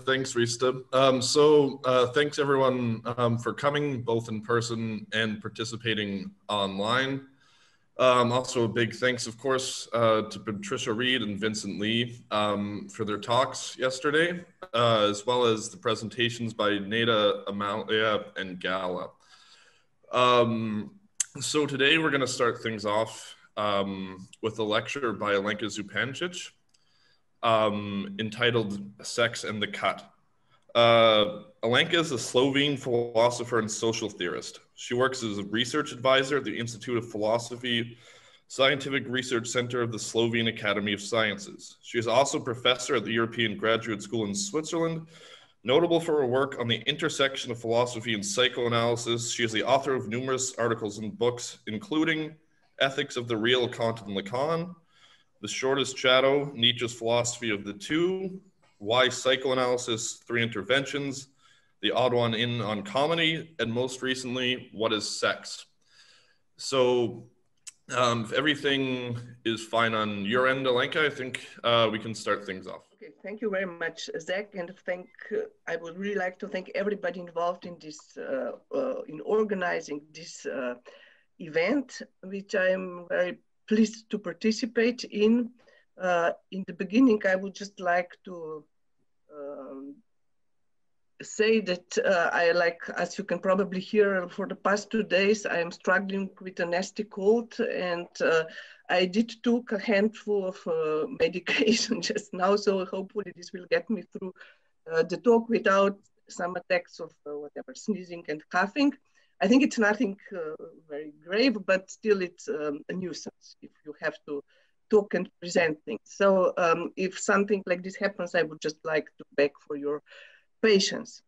Thanks, Rista. Thanks everyone for coming, both in person and participating online. Also a big thanks, of course, to Patricia Reed and Vincent Lee for their talks yesterday, as well as the presentations by Neda, Amalia, and Gala. So today we're going to start things off with a lecture by Alenka Zupančič entitled Sex and the Cut. Alenka is a Slovene philosopher and social theorist. She works as a research advisor at the Institute of Philosophy, Scientific Research Center of the Slovene Academy of Sciences. She is also professor at the European Graduate School in Switzerland, notable for her work on the intersection of philosophy and psychoanalysis. She is the author of numerous articles and books, including Ethics of the Real, Kant and Lacan, The Shortest Shadow, Nietzsche's Philosophy of the Two, Why Psychoanalysis, Three Interventions, The Odd One In on Comedy, and most recently, What is Sex? So if everything is fine on your end, Alenka, I think we can start things off. Okay, thank you very much, Zach, and I would really like to thank everybody involved in this, in organizing this event, which I am very pleased to participate in. In the beginning, I would just like to say that as you can probably hear, for the past 2 days, I am struggling with a nasty cold, and I did took a handful of medication just now, so hopefully this will get me through the talk without some attacks of whatever, sneezing and coughing. I think it's nothing very grave, but still it's a nuisance if you have to talk and present things. So if something like this happens, I would just like to beg for your patience.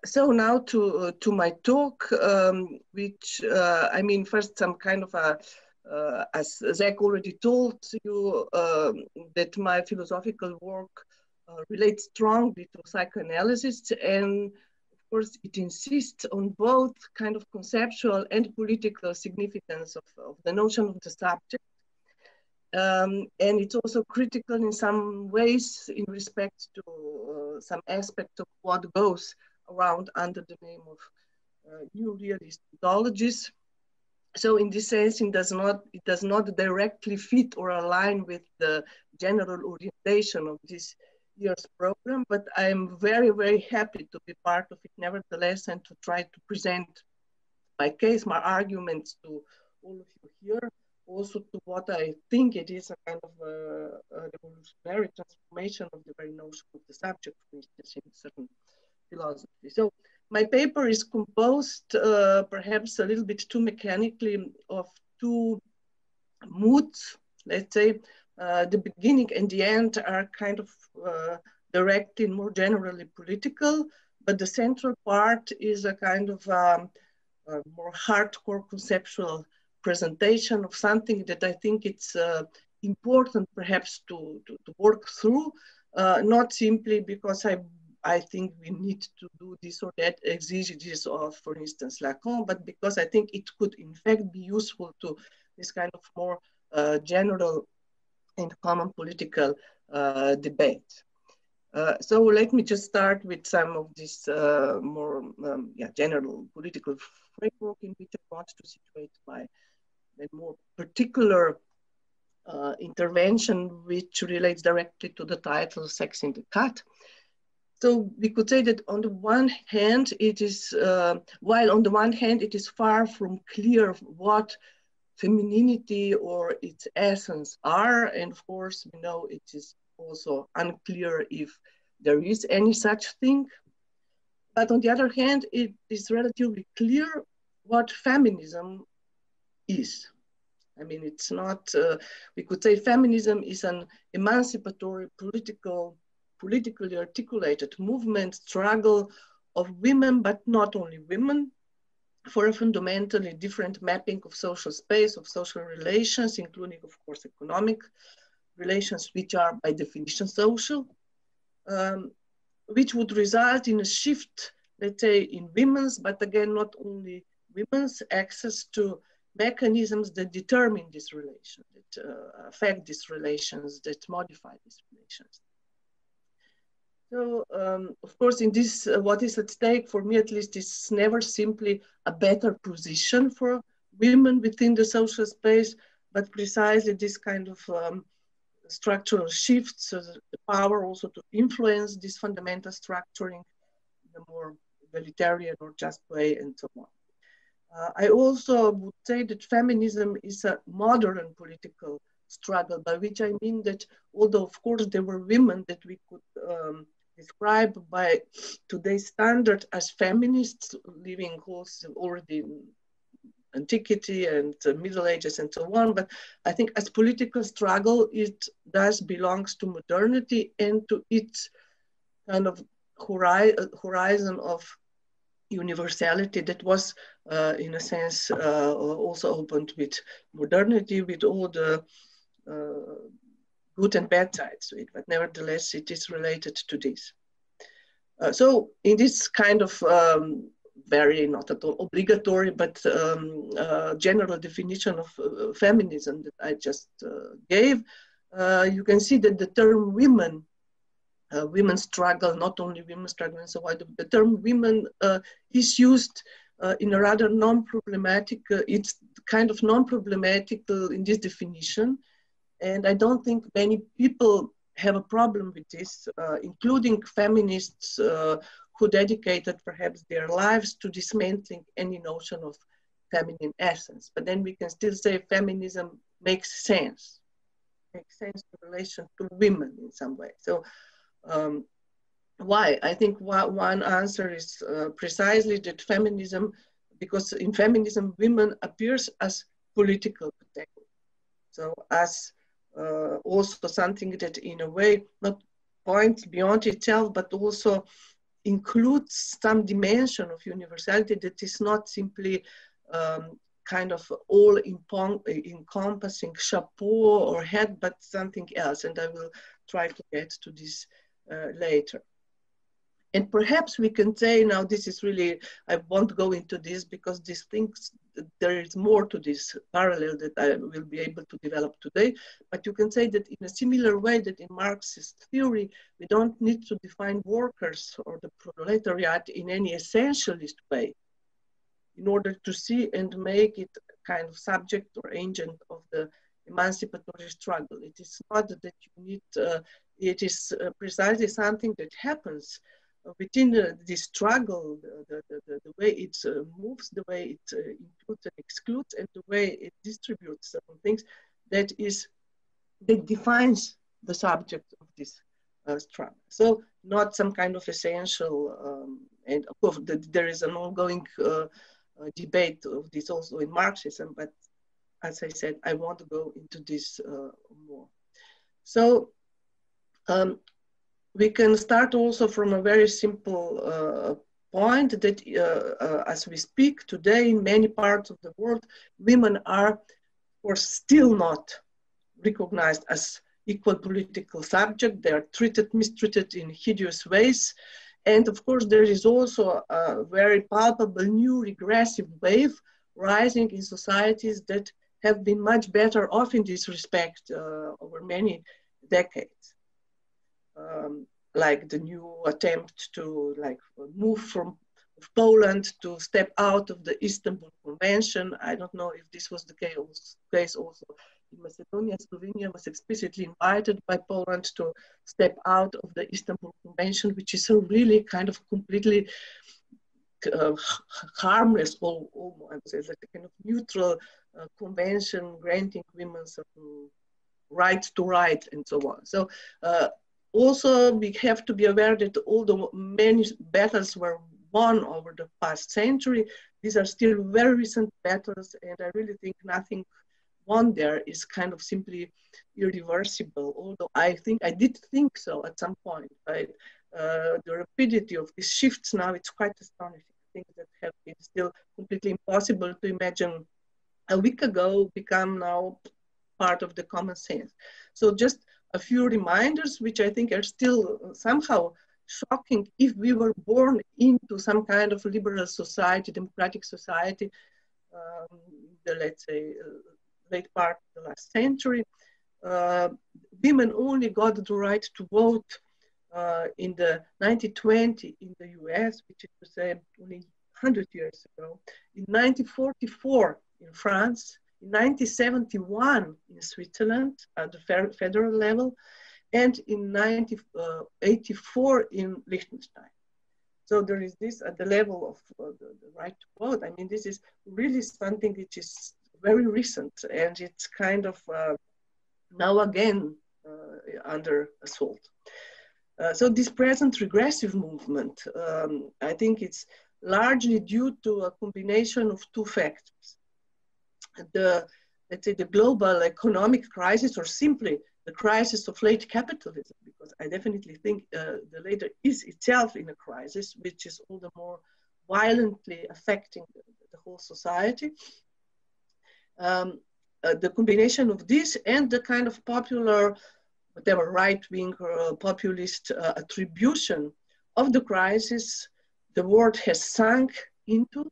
So now to my talk, which I mean, first some kind of a, as Zach already told you, that my philosophical work relates strongly to psychoanalysis, and of course it insists on both kind of conceptual and political significance of the notion of the subject. And it's also critical in some ways in respect to some aspect of what goes around under the name of new realist ontologies. So in this sense, it does not directly fit or align with the general orientation of this year's program, but I'm very, very happy to be part of it nevertheless, and to try to present my case, my arguments to all of you here. Also to what I think it is a kind of a revolutionary transformation of the very notion of the subject, for instance, in certain philosophy. So my paper is composed perhaps a little bit too mechanically of two moods, let's say. The beginning and the end are kind of directly more generally political, but the central part is a kind of a more hardcore conceptual presentation of something that I think it's important perhaps to work through, not simply because I think we need to do this or that exegesis of, for instance, Lacan, but because I think it could in fact be useful to this kind of more general and common political debate. So let me just start with some of this more general political framework in which I want to situate my more particular intervention, which relates directly to the title Sex in the Cut. So we could say that on the one hand, it is, while on the one hand, it is far from clear what femininity or its essence are, and of course, we know it is also unclear if there is any such thing. But on the other hand, it is relatively clear what feminism is. I mean, it's not, we could say feminism is an emancipatory politically articulated movement, struggle of women, but not only women, for a fundamentally different mapping of social space, of social relations, including, of course, economic relations, which are by definition social, which would result in a shift, let's say, in women's, but again, not only women's access to mechanisms that determine this relation, that affect these relations, that modify these relations. So, of course, in this, what is at stake, for me at least, is never simply a better position for women within the social space, but precisely this kind of structural shifts, the power also to influence this fundamental structuring in a more egalitarian or just way, and so on. I also would say that feminism is a modern political struggle, by which I mean that although, of course, there were women that we could describe by today's standard as feminists, living also already in antiquity and Middle Ages and so on, but I think as political struggle, it does belongs to modernity and to its kind of horizon of universality that was, in a sense, also opened with modernity, with all the good and bad sides to it, but nevertheless, it is related to this. So in this kind of very not at all obligatory, but general definition of feminism that I just gave, you can see that the term women, women's struggle, not only women's struggle and so on, the term women is used in a rather non-problematic, it's kind of non-problematic in this definition. And I don't think many people have a problem with this, including feminists who dedicated perhaps their lives to dismantling any notion of feminine essence. But then we can still say feminism makes sense in relation to women in some way. So why? I think one answer is precisely that feminism, because in feminism, women appears as political category. So as also something that in a way not points beyond itself, but also includes some dimension of universality that is not simply kind of all encompassing chapeau or head, but something else. And I will try to get to this later. And perhaps we can say now, this is really, I won't go into this because these things, there is more to this parallel that I will be able to develop today. But you can say that in a similar way that in Marxist theory, we don't need to define workers or the proletariat in any essentialist way in order to see and make it kind of subject or agent of the emancipatory struggle. It is not that you need, it is precisely something that happens within this struggle, the way it moves, the way it includes and excludes, and the way it distributes certain things, that defines the subject of this struggle. So not some kind of essential, and of course there is an ongoing debate of this also in Marxism, but as I said, I want to go into this more. So we can start also from a very simple point that as we speak today in many parts of the world, women are, of course, still not recognized as equal political subject. They are mistreated in hideous ways. And of course, there is also a very palpable new regressive wave rising in societies that have been much better off in this respect over many decades. Like the new attempt to move from Poland to step out of the Istanbul Convention. I don't know if this was the case also in Macedonia. Slovenia was explicitly invited by Poland to step out of the Istanbul Convention, which is a really kind of completely harmless, I would say, like a kind of neutral convention granting women certain rights to write and so on. So also we have to be aware that although many battles were won over the past century, these are still very recent battles, and I really think nothing won there is kind of simply irreversible, although I did think so at some point, right? The rapidity of these shifts now, it's quite astonishing. Things that have been still completely impossible to imagine a week ago become now part of the common sense. So just a few reminders, which I think are still somehow shocking if we were born into some kind of liberal society, democratic society, the, let's say, late part of the last century. Women only got the right to vote in the 1920 in the US, which is to say only 100 years ago, in 1944 in France, in 1971 in Switzerland at the federal level, and in 1984 in Liechtenstein. So there is this at the level of the right to vote. I mean, this is really something which is very recent, and it's kind of now again under assault. So this present regressive movement, I think it's largely due to a combination of two factors. Let's say the global economic crisis, or simply the crisis of late capitalism, because I definitely think the later is itself in a crisis, which is all the more violently affecting the whole society. The combination of this and the kind of popular, whatever, right-wing or populist attribution of the crisis the world has sunk into,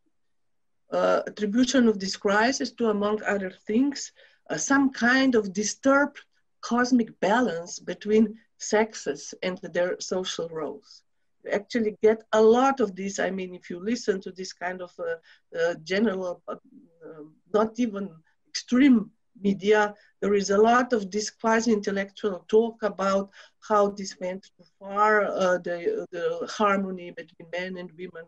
attribution of this crisis to, among other things, some kind of disturbed cosmic balance between sexes and their social roles. You actually get a lot of this. I mean, if you listen to this kind of general, not even extreme media, there is a lot of this quasi-intellectual talk about how this went too far, the harmony between men and women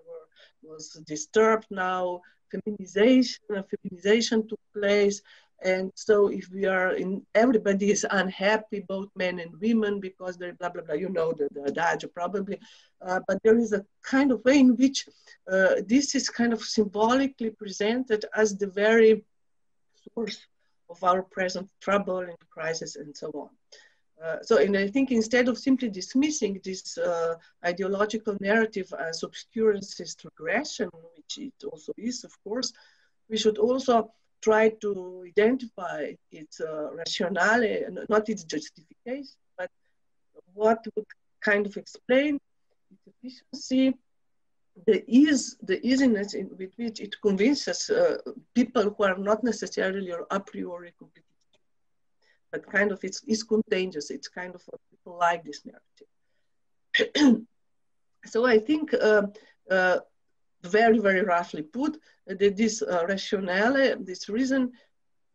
was disturbed now, feminization took place, and so if we are everybody is unhappy, both men and women, because they're blah, blah, blah, you know the adage probably, but there is a kind of way in which this is kind of symbolically presented as the very source of our present trouble and crisis and so on. And I think instead of simply dismissing this ideological narrative as obscurantist regression, which it also is, of course, we should also try to identify its rationale, not its justification, but what would kind of explain its efficiency, the easiness with which it convinces people who are not necessarily or a priori completely, but kind of it's contagious. It's kind of what people like this narrative. So I think very, very roughly put, that this rationale, this reason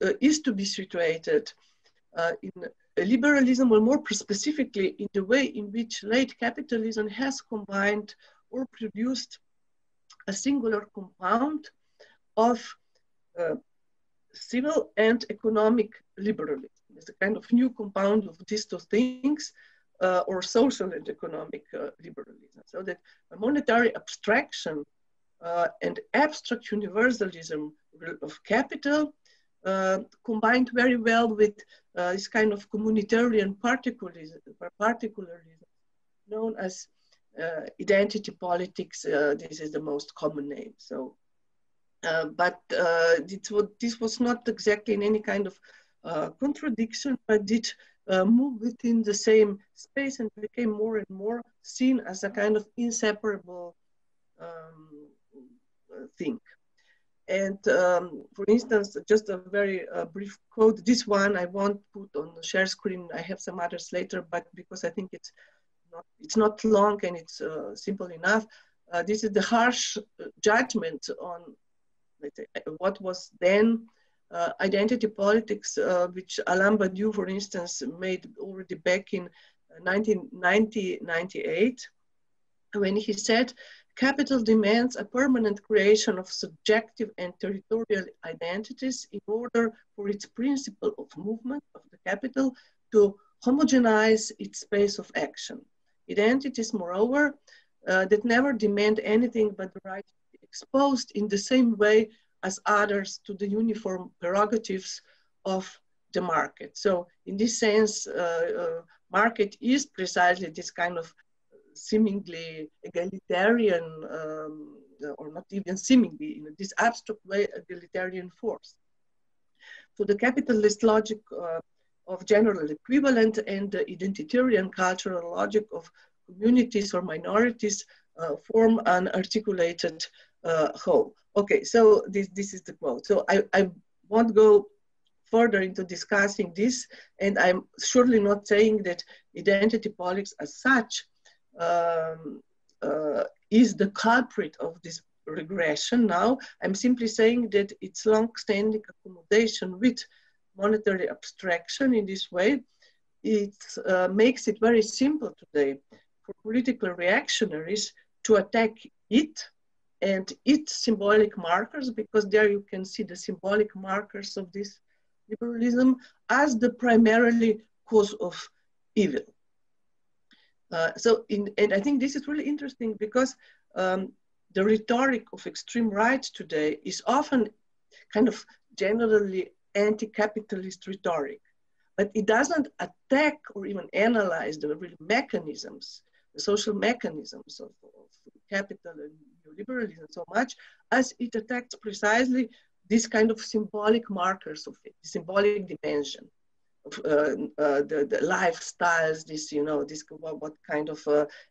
is to be situated in liberalism, or more specifically in the way in which late capitalism has combined or produced a singular compound of civil and economic liberalism. It's a kind of new compound of these two things, or social and economic liberalism. So that a monetary abstraction and abstract universalism of capital combined very well with this kind of communitarian particularism known as identity politics. This is the most common name. So, but this was not exactly in any kind of contradiction, but did move within the same space and became more and more seen as a kind of inseparable thing. And for instance, just a very brief quote. This one I won't put on the share screen. I have some others later, but because I think it's not long and it's simple enough. This is the harsh judgment on, let's say, what was then identity politics, which Alain Badiou, for instance, made already back in 1998, when he said, capital demands a permanent creation of subjective and territorial identities in order for its principle of movement of the capital to homogenize its space of action. Identities, moreover, that never demand anything but the right to be exposed in the same way as others to the uniform prerogatives of the market. So in this sense, market is precisely this kind of seemingly egalitarian, or not even seemingly, in this abstract way, egalitarian force. So the capitalist logic of general equivalent and the identitarian cultural logic of communities or minorities form an articulated whole. Okay, so this is the quote. So I won't go further into discussing this, and I'm surely not saying that identity politics as such is the culprit of this regression now. I'm simply saying that its long-standing accommodation with monetary abstraction in this way, it makes it very simple today for political reactionaries to attack it and its symbolic markers, because there you can see the symbolic markers of this liberalism as the primarily cause of evil. And I think this is really interesting because the rhetoric of extreme right today is often kind of generally anti-capitalist rhetoric, but it doesn't attack or even analyze the real mechanisms, the social mechanisms of capital and neoliberalism so much as it attacks precisely this kind of symbolic markers of it, the symbolic dimension of the lifestyles, this, you know, this what kind of,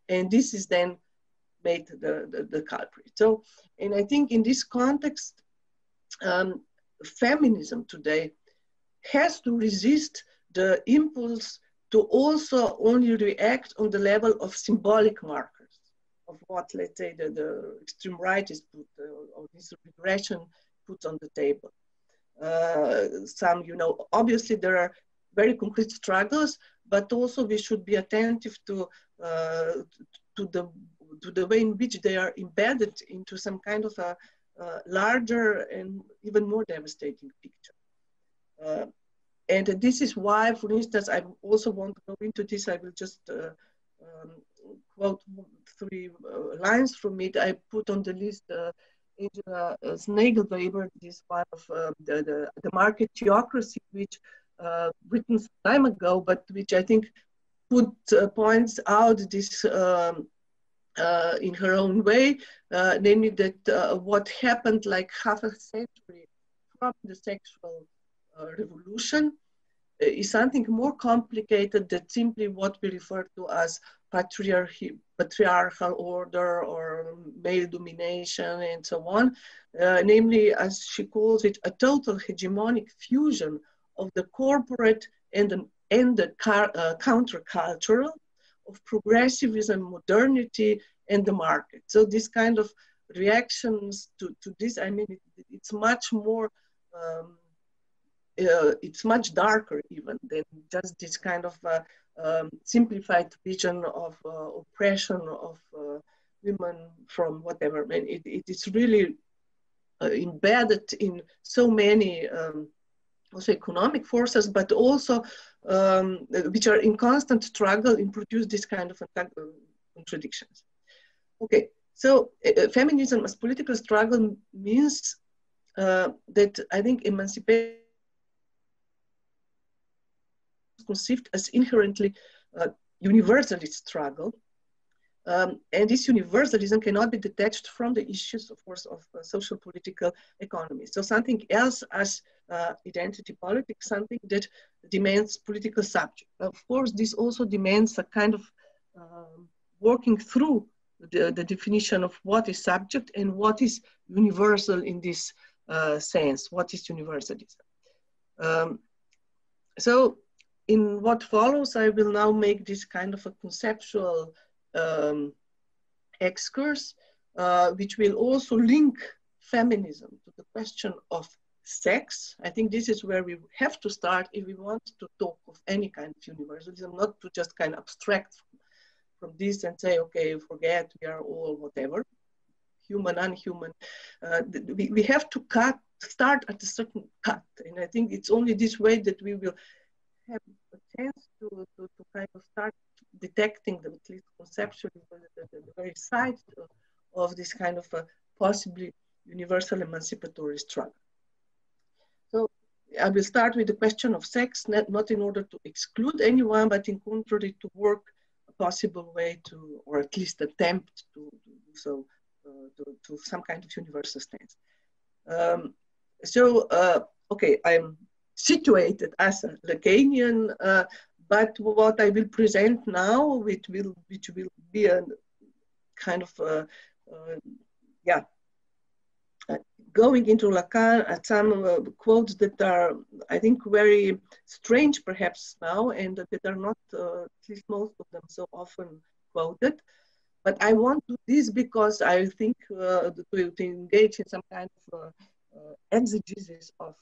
and this is then made the culprit. So, and I think in this context, feminism today has to resist the impulse to also only react on the level of symbolic markers of what, let's say, the extreme right is put, or this regression put on the table. Some, you know, obviously there are very concrete struggles, but also we should be attentive to the way in which they are embedded into some kind of a larger and even more devastating picture. And this is why, for instance, I also want to go into this. I will just quote 3 lines from it. I put on the list Angela Snagelweber, this one of the market theocracy, which written some time ago, but which I think points out this in her own way, namely that what happened like half a century from the sexual revolution is something more complicated than simply what we refer to as patriarchal order or male domination and so on, namely, as she calls it, a total hegemonic fusion of the corporate and the countercultural, of progressivism, modernity, and the market. So this kind of reactions to this, I mean, it's much more, it's much darker even than just this kind of simplified vision of oppression of women from whatever. I mean, it is really embedded in so many also economic forces, but also which are in constant struggle and produce this kind of contradictions. Okay, so feminism as political struggle means that I think emancipation is conceived as inherently universalist struggle. And this universalism cannot be detached from the issues, of course, of social political economy. So something else as identity politics, something that demands political subject. Of course, this also demands a kind of working through the definition of what is subject and what is universal in this sense. What is universalism? So in what follows, I will now make this kind of a conceptual excursus, which will also link feminism to the question of sex. I think this is where we have to start if we want to talk of any kind of universalism, not to just kind of abstract from this and say, okay, forget, we are all whatever, human, unhuman. We have to start at a certain cut. And I think it's only this way that we will have a chance to kind of start detecting them, at least conceptually, the very side of this kind of a possibly universal emancipatory struggle. So I will start with the question of sex, not in order to exclude anyone, but in contrary to work a possible way to, or at least attempt to do so, to some kind of universal stance. Okay, I'm situated as a Lacanian, but what I will present now, which will be a kind of, going into Lacan at some quotes that are, I think, very strange perhaps now, and that are not, at least most of them, so often quoted. But I want to do this because I think to engage in some kind of exegesis of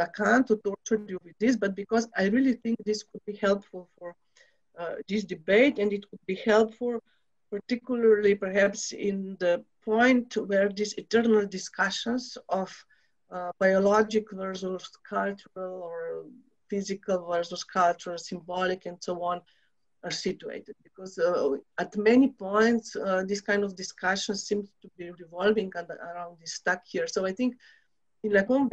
Lacan, to torture you with this, but because I really think this could be helpful for this debate, and it could be helpful particularly perhaps in the point where these eternal discussions of biologic versus cultural, or physical versus cultural, symbolic, and so on, are situated. Because at many points, this kind of discussion seems to be revolving around this stuck here. So I think in Lacan,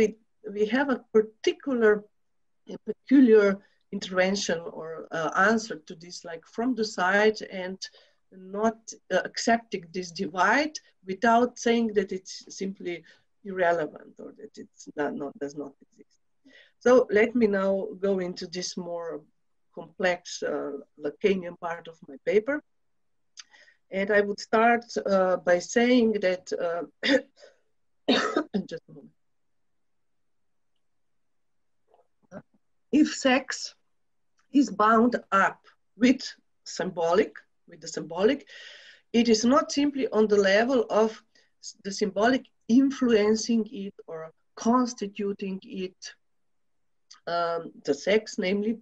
we have a peculiar intervention or answer to this, like from the side, and not accepting this divide without saying that it's simply irrelevant or that it's does not exist. So let me now go into this more complex Lacanian part of my paper. And I would start by saying that, just a moment. If sex is bound up with the symbolic, it is not simply on the level of the symbolic influencing it or constituting it, the sex namely,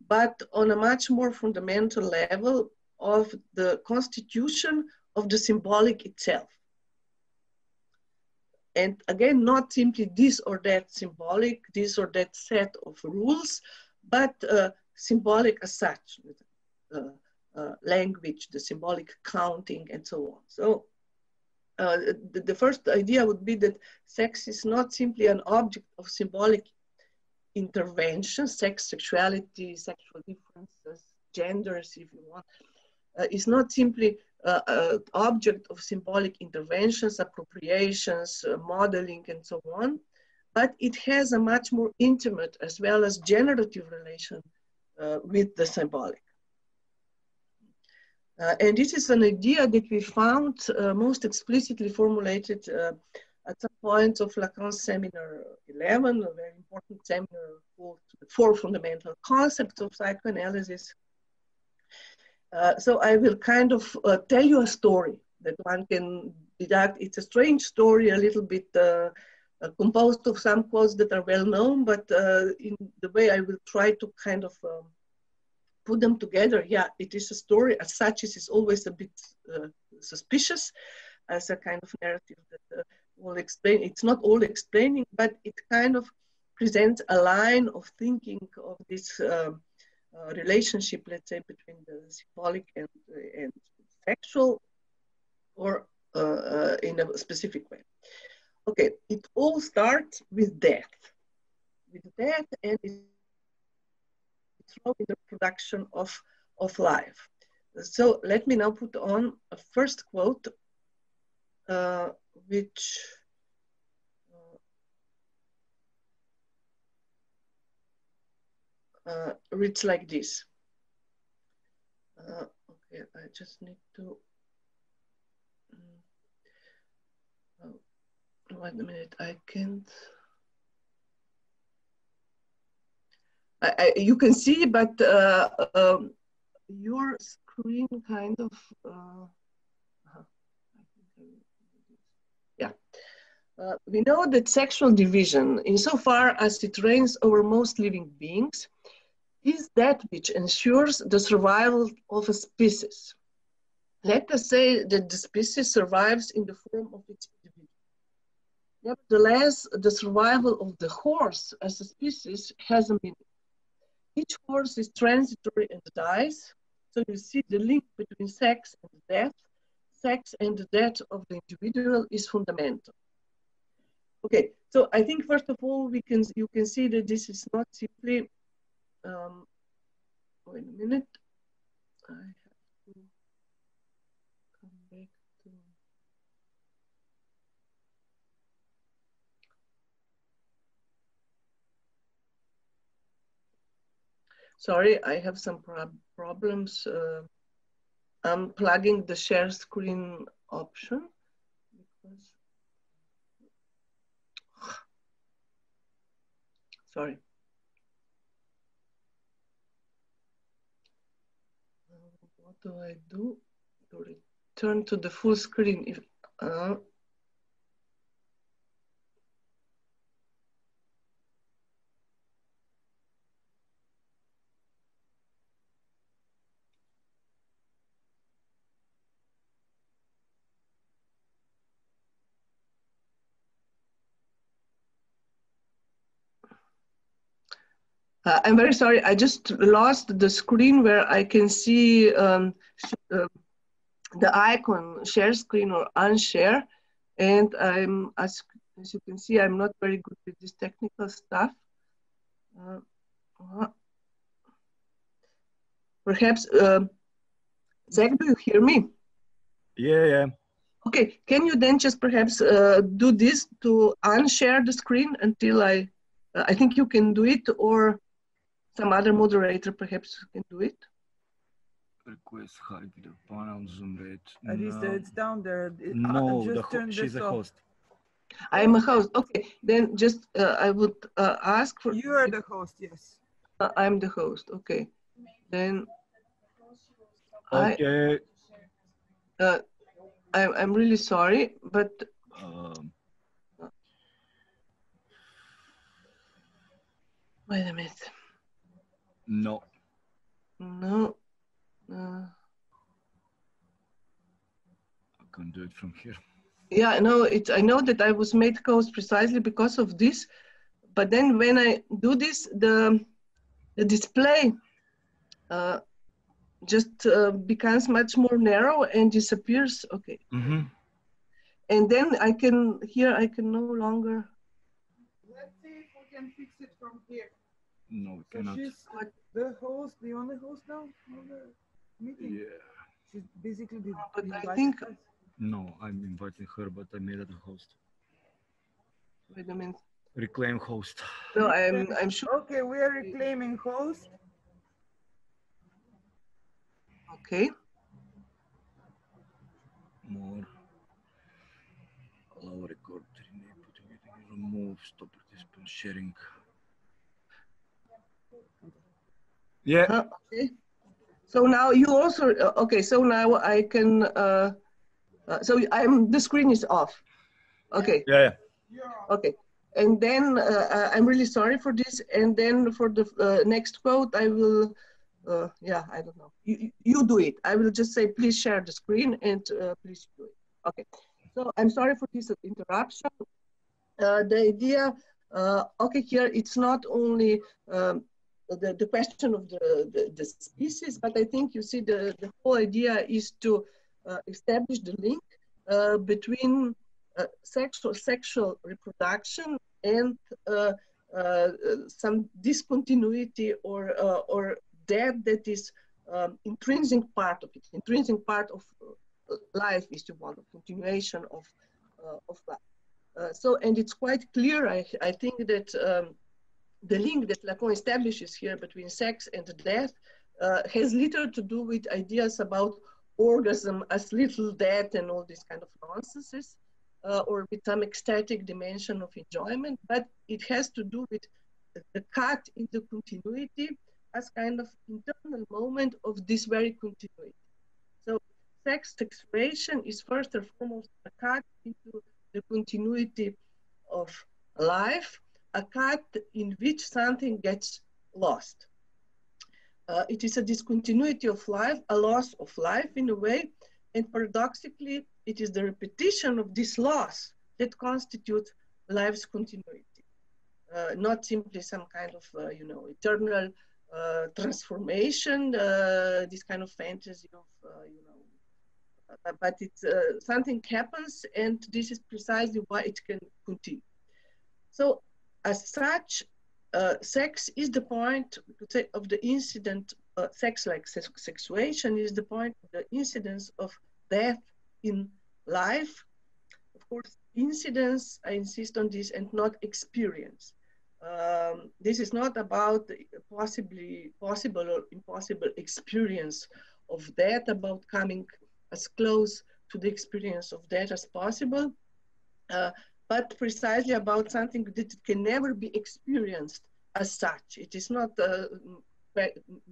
but on a much more fundamental level of the constitution of the symbolic itself. And again, not simply this or that symbolic, this or that set of rules, but symbolic as such, language, the symbolic counting, and so on. So the first idea would be that sex is not simply an object of symbolic intervention, sex, sexuality, sexual differences, genders, if you want, is not simply object of symbolic interventions, appropriations, modeling, and so on, but it has a much more intimate as well as generative relation with the symbolic. And this is an idea that we found most explicitly formulated at some point of Lacan's seminar 11, a very important seminar called The Four Fundamental Concepts of Psychoanalysis. So I will kind of tell you a story that one can deduct. It's a strange story, a little bit composed of some quotes that are well known, but in the way I will try to kind of put them together, yeah, it is a story. As such, it is always a bit suspicious as a kind of narrative that will explain. It's not all explaining, but it kind of presents a line of thinking of this relationship, let's say, between the symbolic and sexual, or in a specific way. Okay, it all starts with death. And it's in the production of life. So let me now put on a first quote, which reads like this. Okay, I just need to, wait a minute, I can't. You can see, but your screen kind of, yeah. We know that sexual division, insofar as it reigns over most living beings, is that which ensures the survival of a species. Let us say that the species survives in the form of its individual. Nevertheless, the survival of the horse as a species has a meaning. Each horse is transitory and dies, so you see the link between sex and death. Sex and the death of the individual is fundamental. Okay, so I think first of all, you can see that this is not simply, wait a minute, I have to come back to, sorry, I have some problems. I'm plugging the share screen option because, sorry. What do I do to return to the full screen? If I'm very sorry, I just lost the screen where I can see the icon share screen or unshare. And I'm, as you can see, I'm not very good with this technical stuff. Perhaps, Zach, do you hear me? Yeah. Okay, can you then just perhaps do this to unshare the screen until I think you can do it, or some other moderator perhaps can do it. Request hide the panel zoom rate. Arista, it's down there. No, she's a host. I am a host. Okay, then just I would ask for. You are the host, yes. I'm the host. Okay, then. Okay. I'm really sorry, but. Wait a minute. No. No. I can do it from here. Yeah, no, I know that I was made host precisely because of this, but then when I do this, the display just becomes much more narrow and disappears. Okay. Mm-hmm. And then I can no longer. Let's see if we can fix it from here. No, we so cannot. She's the host, the only host now on the meeting. Yeah. She's basically the. But I think. No, I'm inviting her, but I made it a host. Wait a minute. Reclaim host. No, I'm sure. Okay, we are reclaiming host. Okay. More. Allow record. Remove. Stop participant sharing. Yeah. Okay. So now you also okay. So now I can. So the screen is off. Okay. Yeah. Okay. And then I'm really sorry for this. And then for the next quote, I will. Yeah, I don't know. You do it. I will just say, please share the screen and please do it. Okay. So I'm sorry for this interruption. The idea. Okay, here it's not only. The question of the species, but I think you see the whole idea is to establish the link between sexual reproduction and some discontinuity or death that is intrinsic part of it, intrinsic part of life, if you want, a continuation of life. And it's quite clear, I think that the link that Lacan establishes here between sex and death has little to do with ideas about orgasm as little death and all these kind of nonsenses, or with some ecstatic dimension of enjoyment, but it has to do with the cut into continuity as kind of internal moment of this very continuity. So sexuation is first and foremost a cut into the continuity of life, a cut in which something gets lost. It is a discontinuity of life, a loss of life in a way, and paradoxically, it is the repetition of this loss that constitutes life's continuity, not simply some kind of, eternal transformation, this kind of fantasy of, but it's something happens, and this is precisely why it can continue. So, as such, sex is the point of the incident, sex like sexuation is the point of the incidence of death in life. Of course, incidence, I insist on this, and not experience. This is not about the possible or impossible experience of death, about coming as close to the experience of death as possible. But precisely about something that can never be experienced as such. It is not a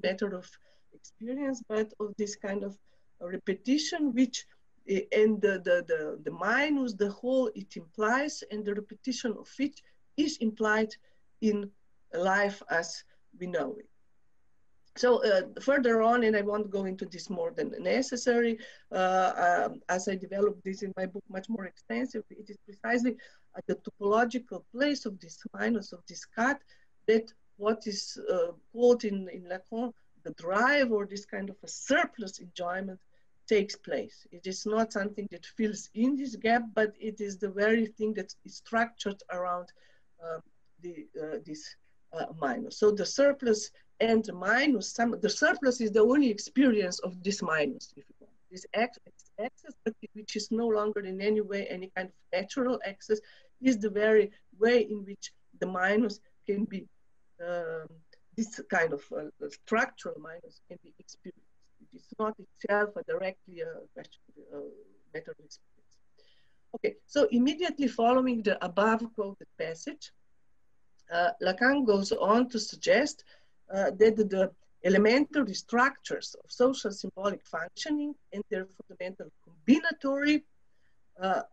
matter of experience, but of this kind of repetition, which and the minus, the whole it implies, and the repetition of which is implied in life as we know it. So further on, and I won't go into this more than necessary, as I develop this in my book much more extensively, it is precisely at the topological place of this minus, of this cut, that what is called in Lacan the drive, or this kind of a surplus enjoyment, takes place. It is not something that fills in this gap, but it is the very thing that is structured around this minus. So the surplus and the minus, the surplus is the only experience of this minus, if you want. This excess, but which is no longer in any way any kind of natural excess, is the very way in which the minus can be, this kind of structural minus can be experienced. It is not itself a directly question, matter of experience. Okay, so immediately following the above quoted passage, Lacan goes on to suggest that the elementary structures of social symbolic functioning and their fundamental combinatory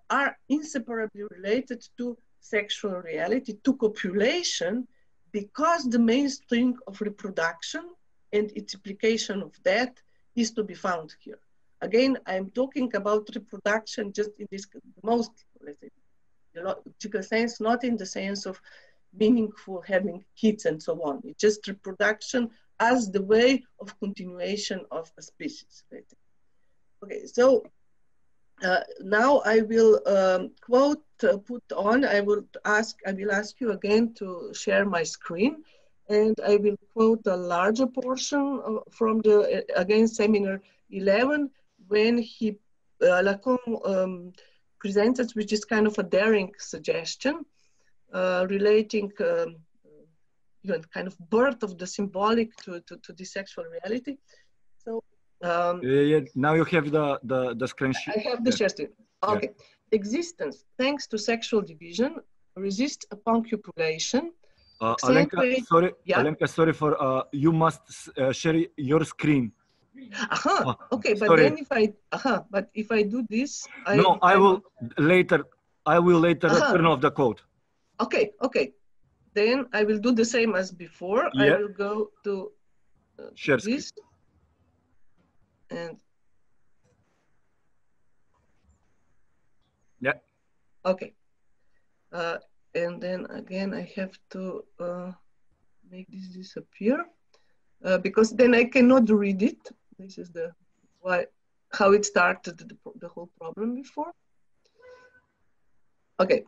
are inseparably related to sexual reality, to copulation, because the mainstream of reproduction and its implication of that is to be found here. Again, I'm talking about reproduction just in this most, let's say, logical sense, not in the sense of meaningful having kids and so on. It's just reproduction as the way of continuation of a species. Okay, so now I will quote, put on, I will ask you again to share my screen, and I will quote a larger portion from the, again, seminar 11, when he, Lacan presents us with this kind of a daring suggestion relating even kind of birth of the symbolic to the sexual reality. So now you have the screen sheet. I have the share screen. Okay. Yeah. Existence, thanks to sexual division, resists upon copulation. Alenka, sorry, yeah. Alenka, sorry for you must share your screen. Okay, but sorry. Then if I do this, I will later turn off the code. Okay, okay. Then I will do the same as before. Yeah. I will go to share this screen. And yeah. Okay. And then again, I have to make this disappear because then I cannot read it. This is the how it started the whole problem before. Okay.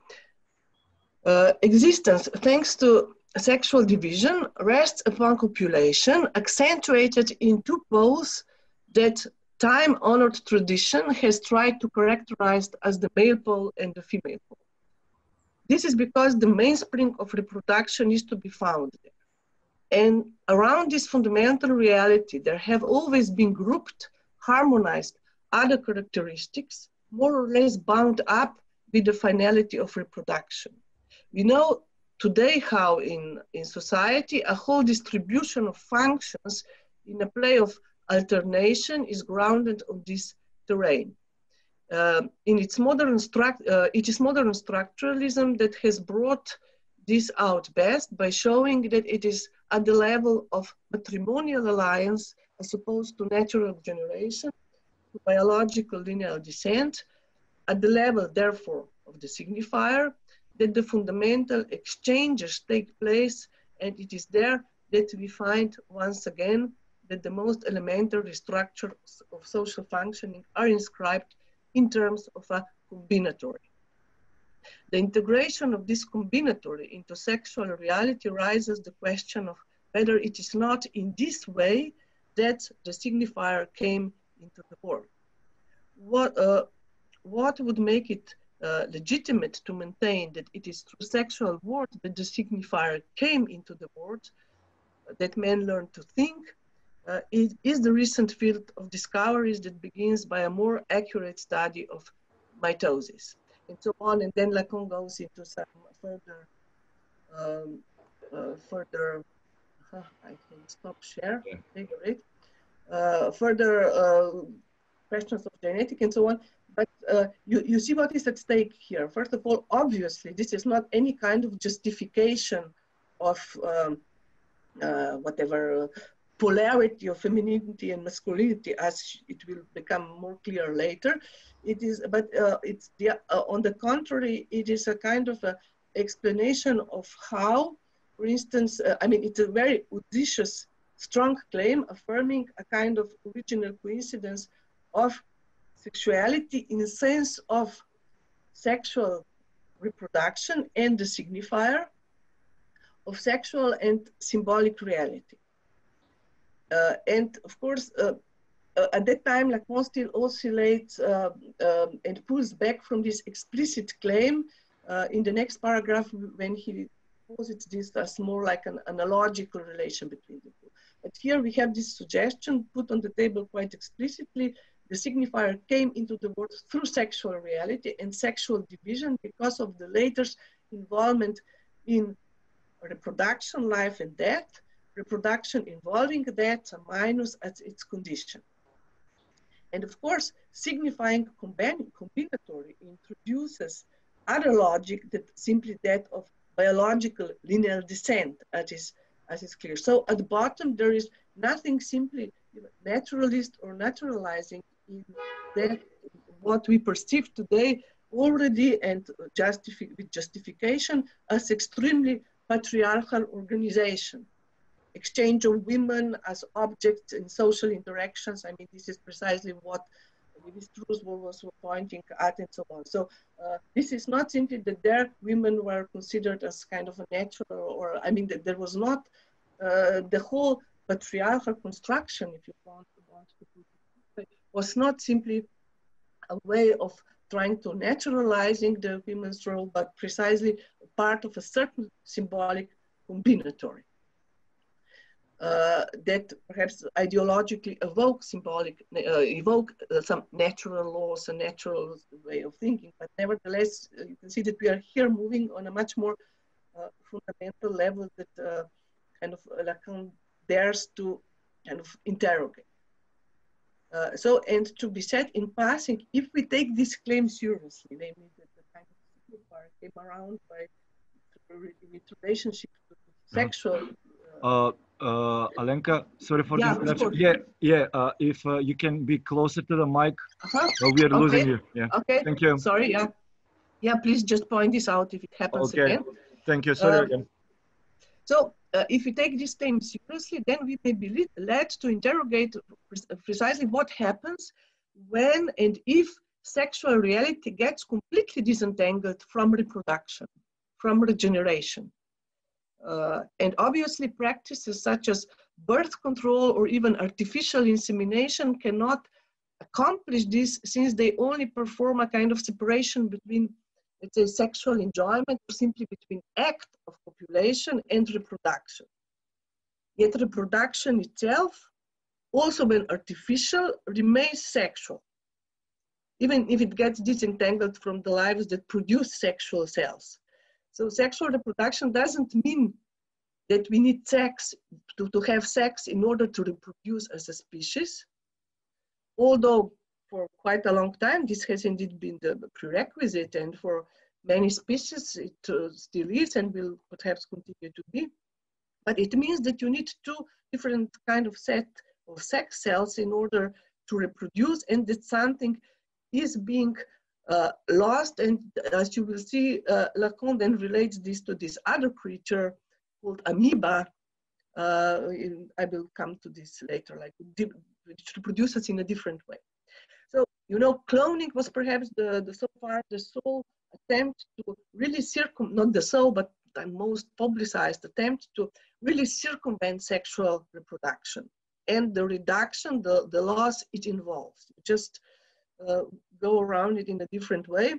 Existence, thanks to sexual division, rests upon copulation, accentuated in two poles that time-honored tradition has tried to characterize as the male pole and the female pole. This is because the mainspring of reproduction is to be found there. And around this fundamental reality, there have always been grouped, harmonized other characteristics, more or less bound up with the finality of reproduction. We know today how in society, a whole distribution of functions in a play of alternation is grounded on this terrain. In its modern it is modern structuralism that has brought this out best by showing that it is at the level of matrimonial alliance as opposed to natural generation, to biological lineal descent, at the level, therefore, of the signifier, that the fundamental exchanges take place, and it is there that we find once again that the most elementary structures of social functioning are inscribed in terms of a combinatory. The integration of this combinatory into sexual reality raises the question of whether it is not in this way that the signifier came into the world. What would make it legitimate to maintain that it is through sexual world that the signifier came into the world, that men learn to think, it is the recent field of discoveries that begins by a more accurate study of mitosis, and so on. And then Lacan goes into some further, I can stop share, regulate. further questions of genetic and so on. But you see what is at stake here. First of all, obviously, this is not any kind of justification of whatever polarity of femininity and masculinity, as it will become more clear later. It is, but it's on the contrary, it is a kind of a explanation of how, for instance, I mean, it's a very audacious, strong claim affirming a kind of original coincidence of sexuality in the sense of sexual reproduction and the signifier of sexual and symbolic reality. And of course, at that time, Lacan still oscillates and pulls back from this explicit claim in the next paragraph when he posits this as more like an analogical relation between the two. But here we have this suggestion put on the table quite explicitly. The signifier came into the world through sexual reality and sexual division because of the later's involvement in reproduction, life and death, reproduction involving death, a minus as its condition. And of course, signifying combinatory introduces other logic that simply that of biological lineal descent, as is clear. So at the bottom, there is nothing simply naturalist or naturalizing in that what we perceive today already and with justification as extremely patriarchal organization. Exchange of women as objects in social interactions. I mean, this is precisely what Ms. Truss was pointing at and so on. So this is not simply that their women were considered as kind of a natural, or I mean, that there was not the whole patriarchal construction, if you want to put it, was not simply a way of trying to naturalizing the women's role, but precisely part of a certain symbolic combinatory. That perhaps ideologically evoke some natural laws, a natural way of thinking, but nevertheless, you can see that we are here moving on a much more fundamental level that kind of Lacan dares to kind of interrogate. So, and to be said in passing, if we take this claim seriously, namely that the kind of signifier came around by with relationship to sexual. Alenka, sorry for the interruption. If you can be closer to the mic, we are losing you. Yeah. Okay. Thank you. Sorry. Yeah. Yeah. Please just point this out if it happens again. Thank you. Sorry again. So, if we take this claim seriously, then we may be led to interrogate precisely what happens when and if sexual reality gets completely disentangled from reproduction, from regeneration. And obviously practices such as birth control or even artificial insemination cannot accomplish this, since they only perform a kind of separation between, let's say, sexual enjoyment, or simply between act of copulation and reproduction. Yet reproduction itself, also when artificial, remains sexual, even if it gets disentangled from the lives that produce sexual cells. So sexual reproduction doesn't mean that we need sex to have sex in order to reproduce as a species, although for quite a long time this has indeed been the prerequisite, and for many species it still is and will perhaps continue to be. But it means that you need two different kind of set of sex cells in order to reproduce, and that something is being lost. And as you will see, Lacan then relates this to this other creature called amoeba. I will come to this later, like which reproduces in a different way. So, you know, cloning was perhaps so far the sole attempt to really not the sole, but the most publicized attempt to really circumvent sexual reproduction and the reduction, the loss it involves. Just go around it in a different way,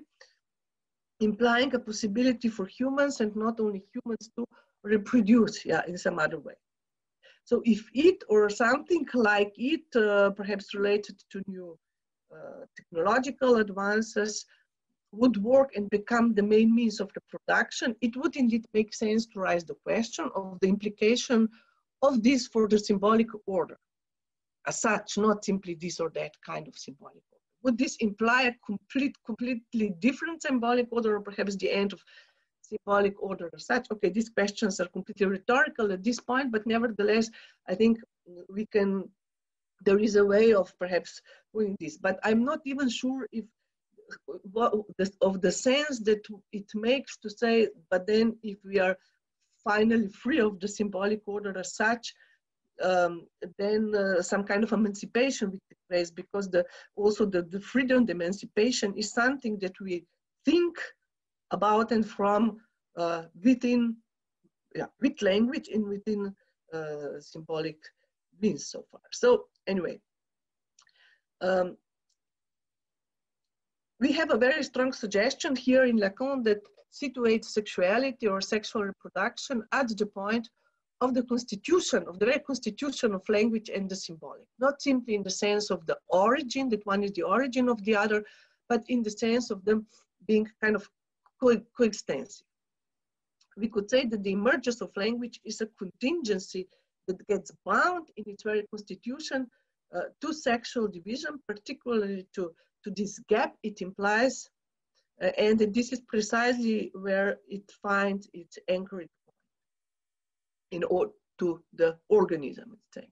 implying a possibility for humans, and not only humans, to reproduce, in some other way. So if it or something like it, perhaps related to new technological advances, would work and become the main means of reproduction, it would indeed make sense to raise the question of the implication of this for the symbolic order. as such, not simply this or that kind of symbolic order. Would this imply a completely different symbolic order, or perhaps the end of symbolic order as such? Okay, these questions are completely rhetorical at this point, but nevertheless, I think we can, there is a way of perhaps doing this, but I'm not even sure if of the sense that it makes to say, but then if we are finally free of the symbolic order as such, then some kind of emancipation will take place, because also the freedom, the emancipation is something that we think about and from within, with language and within symbolic means so far. So anyway, we have a very strong suggestion here in Lacan that situates sexuality or sexual reproduction at the point of the constitution, of the very constitution of language and the symbolic, not simply in the sense of the origin, that one is the origin of the other, but in the sense of them being kind of coextensive. We could say that the emergence of language is a contingency that gets bound in its very constitution to sexual division, particularly to this gap it implies, and this is precisely where it finds its anchoring point to the organism, let's say.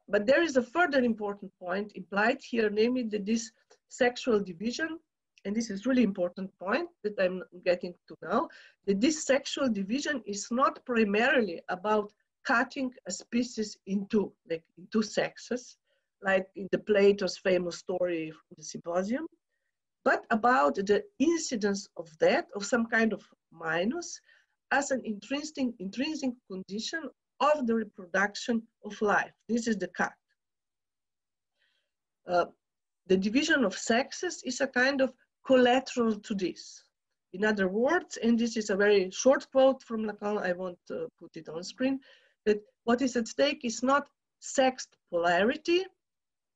But there is a further important point implied here, namely that this sexual division, and this is really important point that I'm getting to now, that this sexual division is not primarily about cutting a species into sexes, like in the Plato's famous story from the Symposium, but about the incidence of that, of some kind of minus, as an intrinsic condition of the reproduction of life. This is the cut. The division of sexes is a kind of collateral to this. In other words, and this is a very short quote from Lacan, I won't put it on screen, that what is at stake is not sex polarity,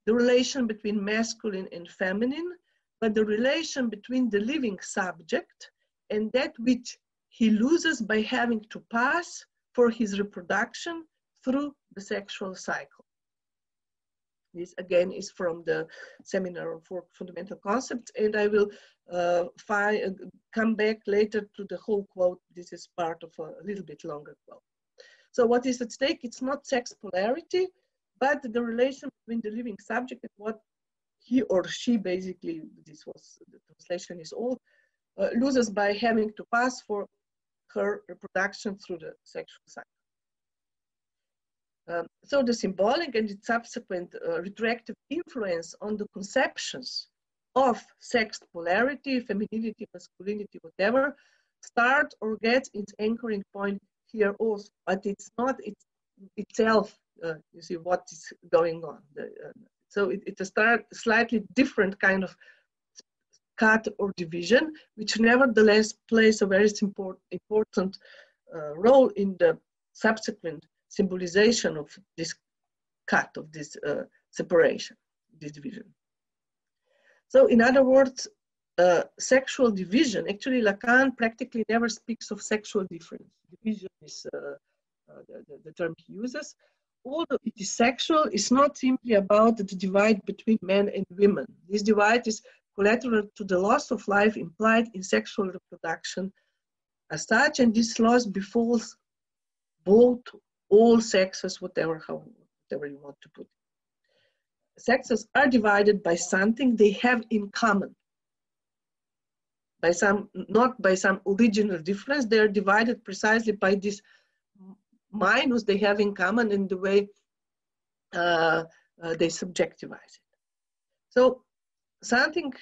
the relation between masculine and feminine, but the relation between the living subject and that which he loses by having to pass for his reproduction through the sexual cycle. This again is from the Seminar on Fundamental Concepts, and I will come back later to the whole quote. This is part of a little bit longer quote. So what is at stake? It's not sex polarity, but the relation between the living subject and what he or she, basically, this was, the translation is all, loses by having to pass for her reproduction through the sexual cycle. So the symbolic and its subsequent retroactive influence on the conceptions of sex polarity, femininity, masculinity, whatever, start or gets its anchoring point here also, but it's not itself, you see what is going on. So it's a slightly different kind of cut or division, which nevertheless plays a very important role in the subsequent symbolization of this cut, of this separation, this division. So in other words, sexual division, actually Lacan practically never speaks of sexual difference. Division is the term he uses. Although it is sexual, it's not simply about the divide between men and women. This divide is collateral to the loss of life implied in sexual reproduction as such, and this loss befalls both, all sexes, whatever you want to put it. Sexes are divided by something they have in common. Not by some original difference, they are divided precisely by this minus they have in common in the way they subjectivize it. So something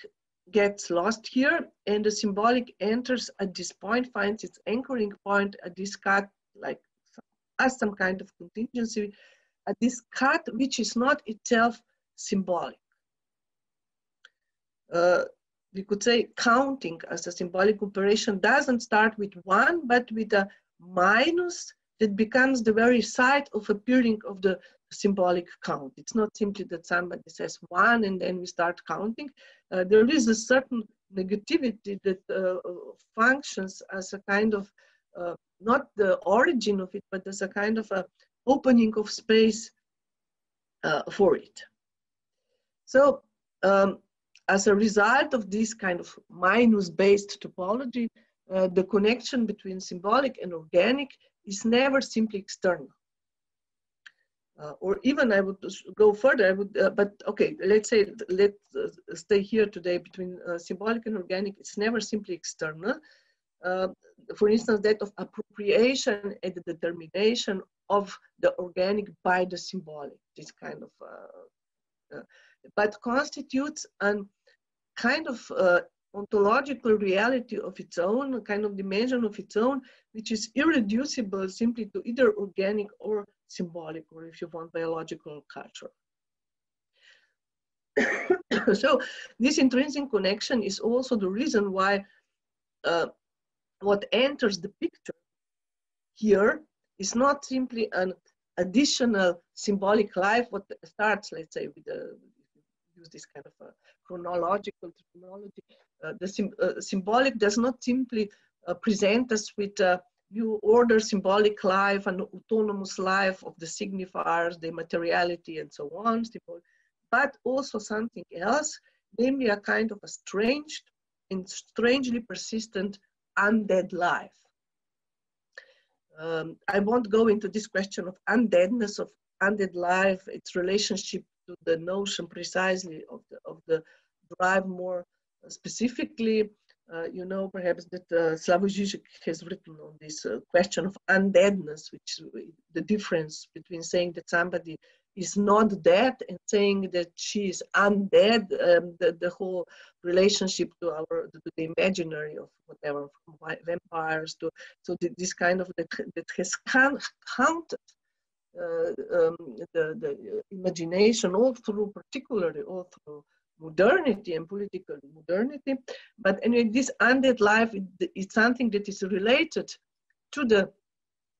gets lost here, and the symbolic enters at this point, finds its anchoring point at this cut, like as some kind of contingency, at this cut which is not itself symbolic. We could say counting as a symbolic operation doesn't start with one, but with a minus that becomes the very site of appearing of the symbolic count. It's not simply that somebody says one and then we start counting. There is a certain negativity that functions as a kind of, not the origin of it, but as a kind of a opening of space for it. So as a result of this kind of minus-based topology, the connection between symbolic and organic is never simply external. Or even I would go further, I would, but okay, let's say, let's stay here today between symbolic and organic. It's never simply external. For instance, that of appropriation and the determination of the organic by the symbolic, this kind of, but constitutes a kind of ontological reality of its own, a kind of dimension of its own, which is irreducible simply to either organic or symbolic, or if you want, biological culture. So this intrinsic connection is also the reason why what enters the picture here is not simply an additional symbolic life, what starts, let's say, with the, use this kind of a chronological terminology. The symbolic does not simply present us with a new order symbolic life, an autonomous life of the signifiers, the materiality, and so on, but also something else, namely a kind of a strange and strangely persistent undead life. I won't go into this question of undeadness, of undead life, its relationship to the notion precisely of the drive more specifically. You know, perhaps that Slavoj Žižek has written on this question of undeadness, which the difference between saying that somebody is not dead and saying that she is undead, the whole relationship to our to the imaginary of whatever, from vampires to, so this kind of that has counted the imagination all through, particularly all through modernity and political modernity. But anyway, this undead life is something that is related to the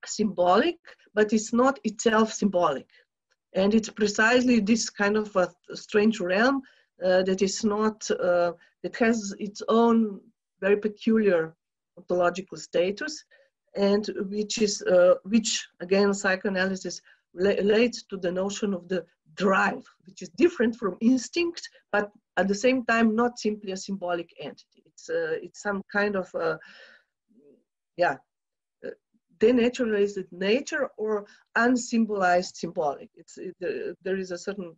symbolic, but it's not itself symbolic. And it's precisely this kind of a strange realm that is not, that has its own very peculiar ontological status, and which is, which again, psychoanalysis relates to the notion of the drive, which is different from instinct, but at the same time, not simply a symbolic entity. It's some kind of, denaturalized nature or unsymbolized symbolic. There is a certain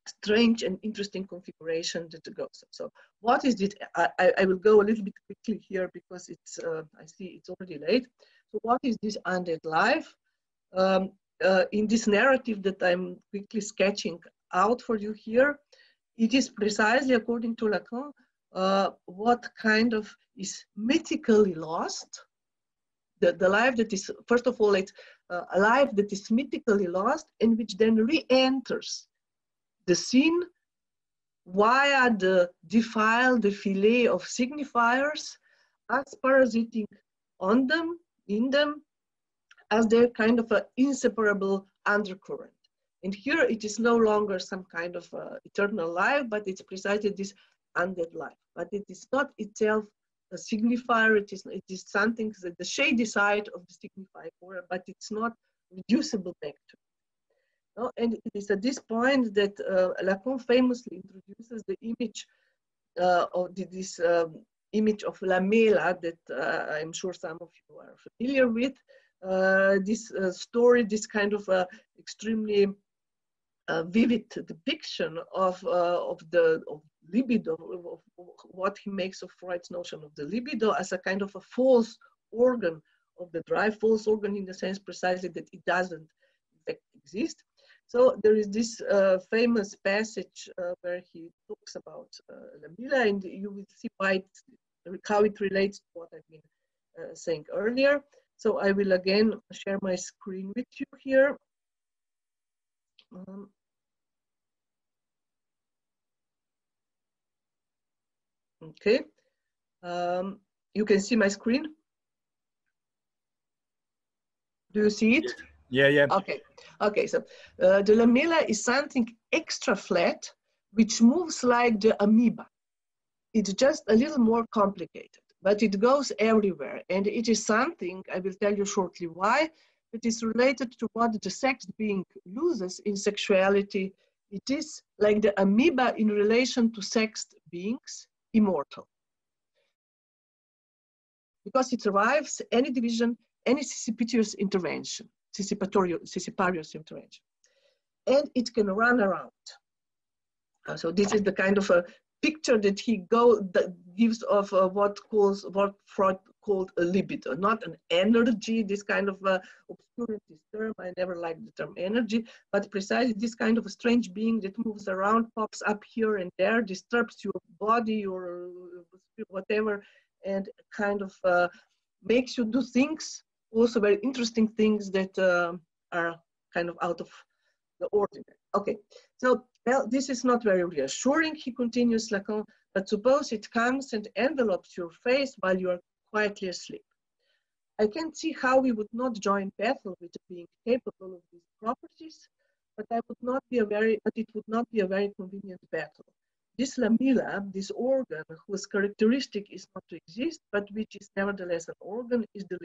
strange and interesting configuration that goes. So what is it? I will go a little bit quickly here because it's, I see it's already late. So what is this undead life? In this narrative that I'm quickly sketching out for you here, it is precisely according to Lacan, what kind of is mythically lost. The life that is, first of all, it's a life that is mythically lost and which then re-enters the scene via the defiled défilé of signifiers as parasiting on them, in them, as their kind of an inseparable undercurrent. And here it is no longer some kind of eternal life, but it's precisely this undead life. But it is not itself a signifier, it is something that the shady side of the signifier, but it's not reducible back to it. No? And it is at this point that Lacan famously introduces the image of this image of lamella that I'm sure some of you are familiar with. This story, this kind of extremely vivid depiction of libido, of what he makes of Freud's notion of the libido as a kind of a false organ of the drive, false organ in the sense precisely that it doesn't in fact exist. So there is this famous passage where he talks about lamella, and you will see how it relates to what I've been saying earlier. So I will again share my screen with you here. Okay, you can see my screen. Do you see it? Yeah, yeah. Okay, okay. So the lamella is something extra flat, which moves like the amoeba. It's just a little more complicated, but it goes everywhere. And it is something, I will tell you shortly why, that is related to what the sex being loses in sexuality. It is like the amoeba in relation to sexed beings, immortal. Because it survives any division, any sissiparous intervention, sissiparous intervention. And it can run around. So this is the kind of a picture that that gives of what Freud called a libido, not an energy, this kind of obscurantist term. I never liked the term energy, but precisely this kind of a strange being that moves around, pops up here and there, disturbs your body or whatever, and kind of makes you do things, also very interesting things that are kind of out of the ordinary. Okay, so well, this is not very reassuring, he continues, Lacan, but suppose it comes and envelopes your face while you are quietly asleep. I can see how we would not join battle with being capable of these properties, but it would not be a very convenient battle. This lamella, this organ, whose characteristic is not to exist, but which is nevertheless an organ, is the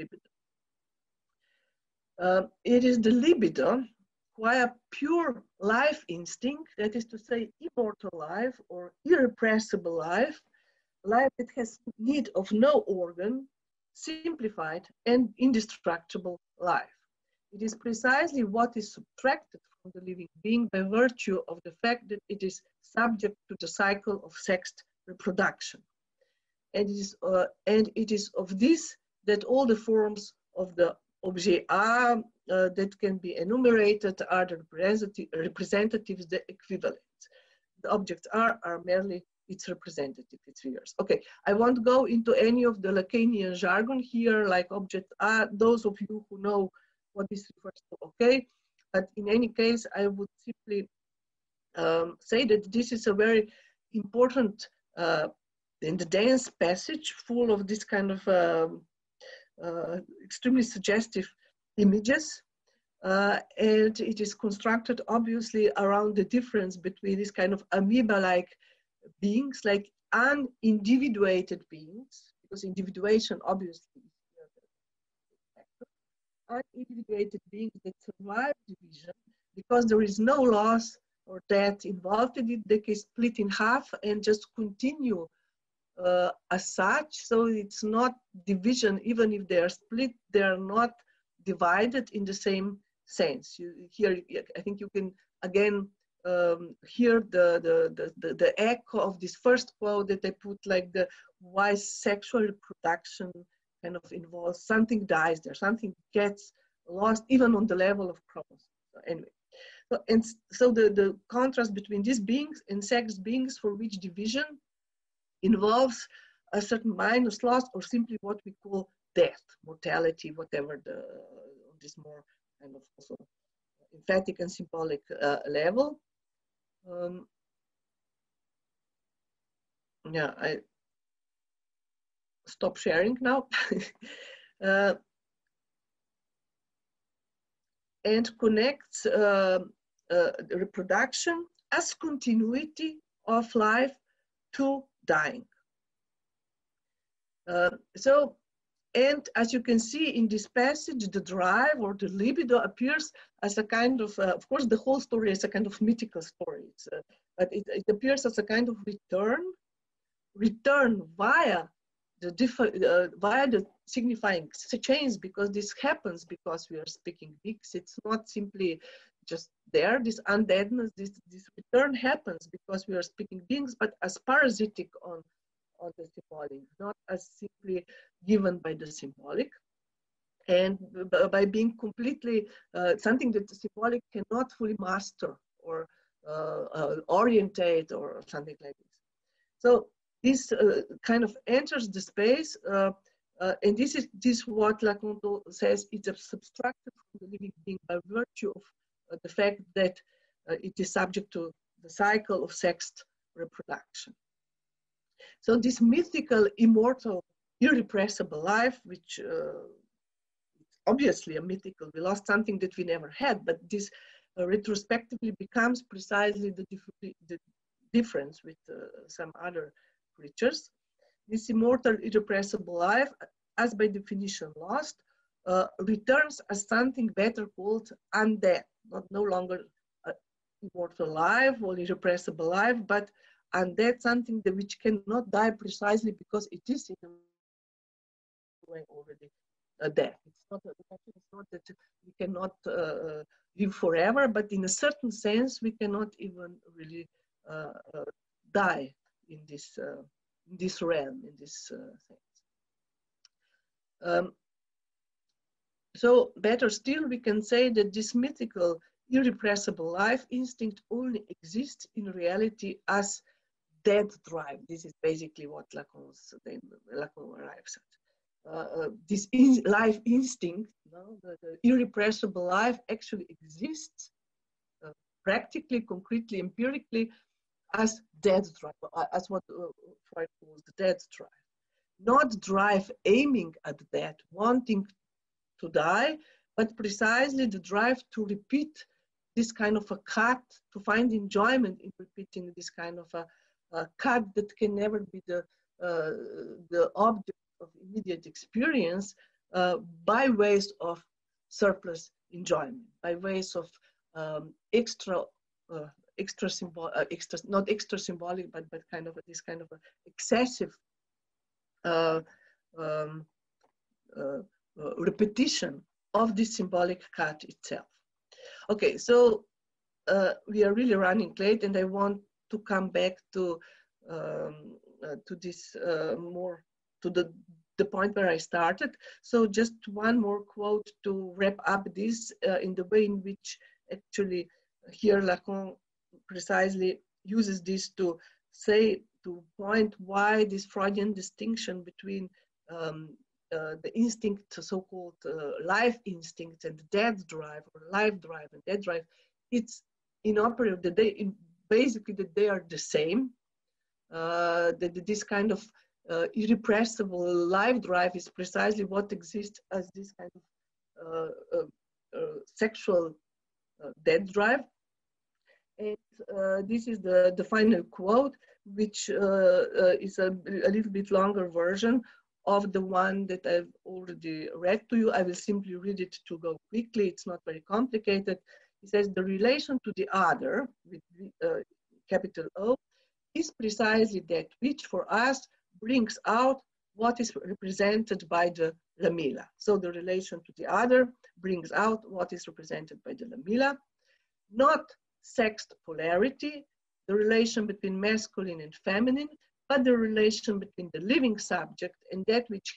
libido. It is the libido, via pure life instinct, that is to say, immortal life or irrepressible life, life that has need of no organ, simplified and indestructible life. It is precisely what is subtracted from the living being by virtue of the fact that it is subject to the cycle of sexed reproduction. And it is of this that all the forms of the objet are that can be enumerated are the representatives, the equivalents. The objects are merely its representative, its figures. Okay, I won't go into any of the Lacanian jargon here, like object are, those of you who know what this refers to, okay? But in any case, I would simply say that this is a very important in the dance passage, full of this kind of extremely suggestive images. And it is constructed obviously around the difference between this kind of amoeba-like beings, like unindividuated beings, because individuation obviously is the factor, unindividuated beings that survive division because there is no loss or death involved in it. They can split in half and just continue as such. So it's not division, even if they are split, they are not divided in the same sense. Here, I think you can again hear the echo of this first quote that I put, like the why sexual reproduction kind of involves something dies there, something gets lost even on the level of chromosomes. So anyway, so the contrast between these beings and sex beings for which division involves a certain minus loss or simply what we call death, mortality, whatever this more kind of also emphatic and symbolic level. Yeah, I stop sharing now. And connects reproduction as continuity of life to dying. And as you can see in this passage, the drive or the libido appears as a kind of course, the whole story is a kind of mythical story. But it appears as a kind of return via the signifying change, because this happens because we are speaking beings. It's not simply just there, this undeadness, this return happens because we are speaking beings, but as parasitic on the symbolic, not as simply given by the symbolic, and by being completely something that the symbolic cannot fully master or orientate or something like this. So this kind of enters the space, and this is what Lacan says, it's subtracted from the living being by virtue of the fact that it is subject to the cycle of sexed reproduction. So this mythical, immortal, irrepressible life, which obviously a mythical, we lost something that we never had, but this retrospectively becomes precisely the difference with some other creatures. This immortal, irrepressible life, as by definition lost, returns as something better called undead, no longer immortal life or irrepressible life, but undead, something that which cannot die precisely because it is in a way already death. It's not that we cannot live forever, but in a certain sense, we cannot even really die in this realm, in this sense. So better still, we can say that this mythical, irrepressible life instinct only exists in reality as dead drive. This is basically what Lacan arrives at. This life instinct, the irrepressible life, actually exists practically, concretely, empirically as dead drive, as what Freud calls the dead drive. Not drive aiming at death, wanting to die, but precisely the drive to repeat this kind of a cut, to find enjoyment in repeating this kind of a cut that can never be the object of immediate experience, by ways of surplus enjoyment, by ways of not extra symbolic, but kind of this kind of a excessive repetition of the symbolic cut itself. Okay, so we are really running late, and I want to come back to this more to the point where I started. So just one more quote to wrap up this in the way in which actually here Lacan precisely uses this to say, to point why this Freudian distinction between the instinct, so-called life instinct, and dead drive, or life drive and dead drive, it's inoperative, that they basically that they are the same, that this kind of irrepressible life drive is precisely what exists as this kind of sexual dead drive. And this is the final quote, which is a little bit longer version of the one that I've already read to you. I will simply read it to go quickly. It's not very complicated. He says, the relation to the other, with capital O, is precisely that which for us brings out what is represented by the lamella. So the relation to the other brings out what is represented by the lamella, not sexed polarity, the relation between masculine and feminine, but the relation between the living subject and that which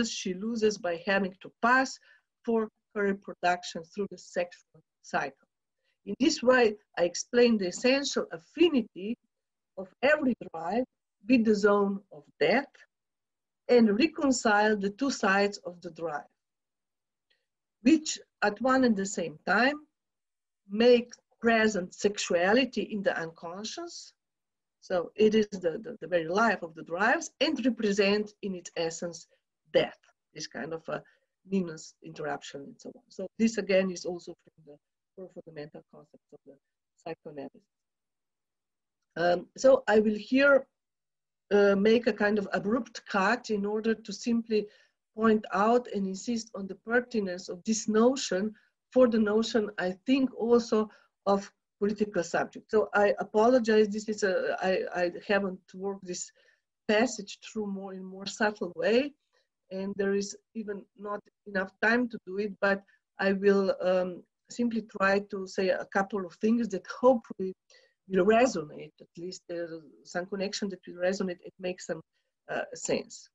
she loses by having to pass for her reproduction through the sexual cycle. In this way, I explain the essential affinity of every drive with the zone of death and reconcile the two sides of the drive, which at one and the same time make present sexuality in the unconscious. So it is the very life of the drives, and represent in its essence death, this kind of a meaningless interruption and so on. So this again is also from the four fundamental concepts of the psychoanalysis. So I will here make a kind of abrupt cut in order to simply point out and insist on the pertinence of this notion for the notion, I think, also of political subject. So I apologize, this is I haven't worked this passage through in more subtle way, and there is even not enough time to do it, but I will simply try to say a couple of things that hopefully will resonate, at least there's some connection that will resonate, it makes some sense.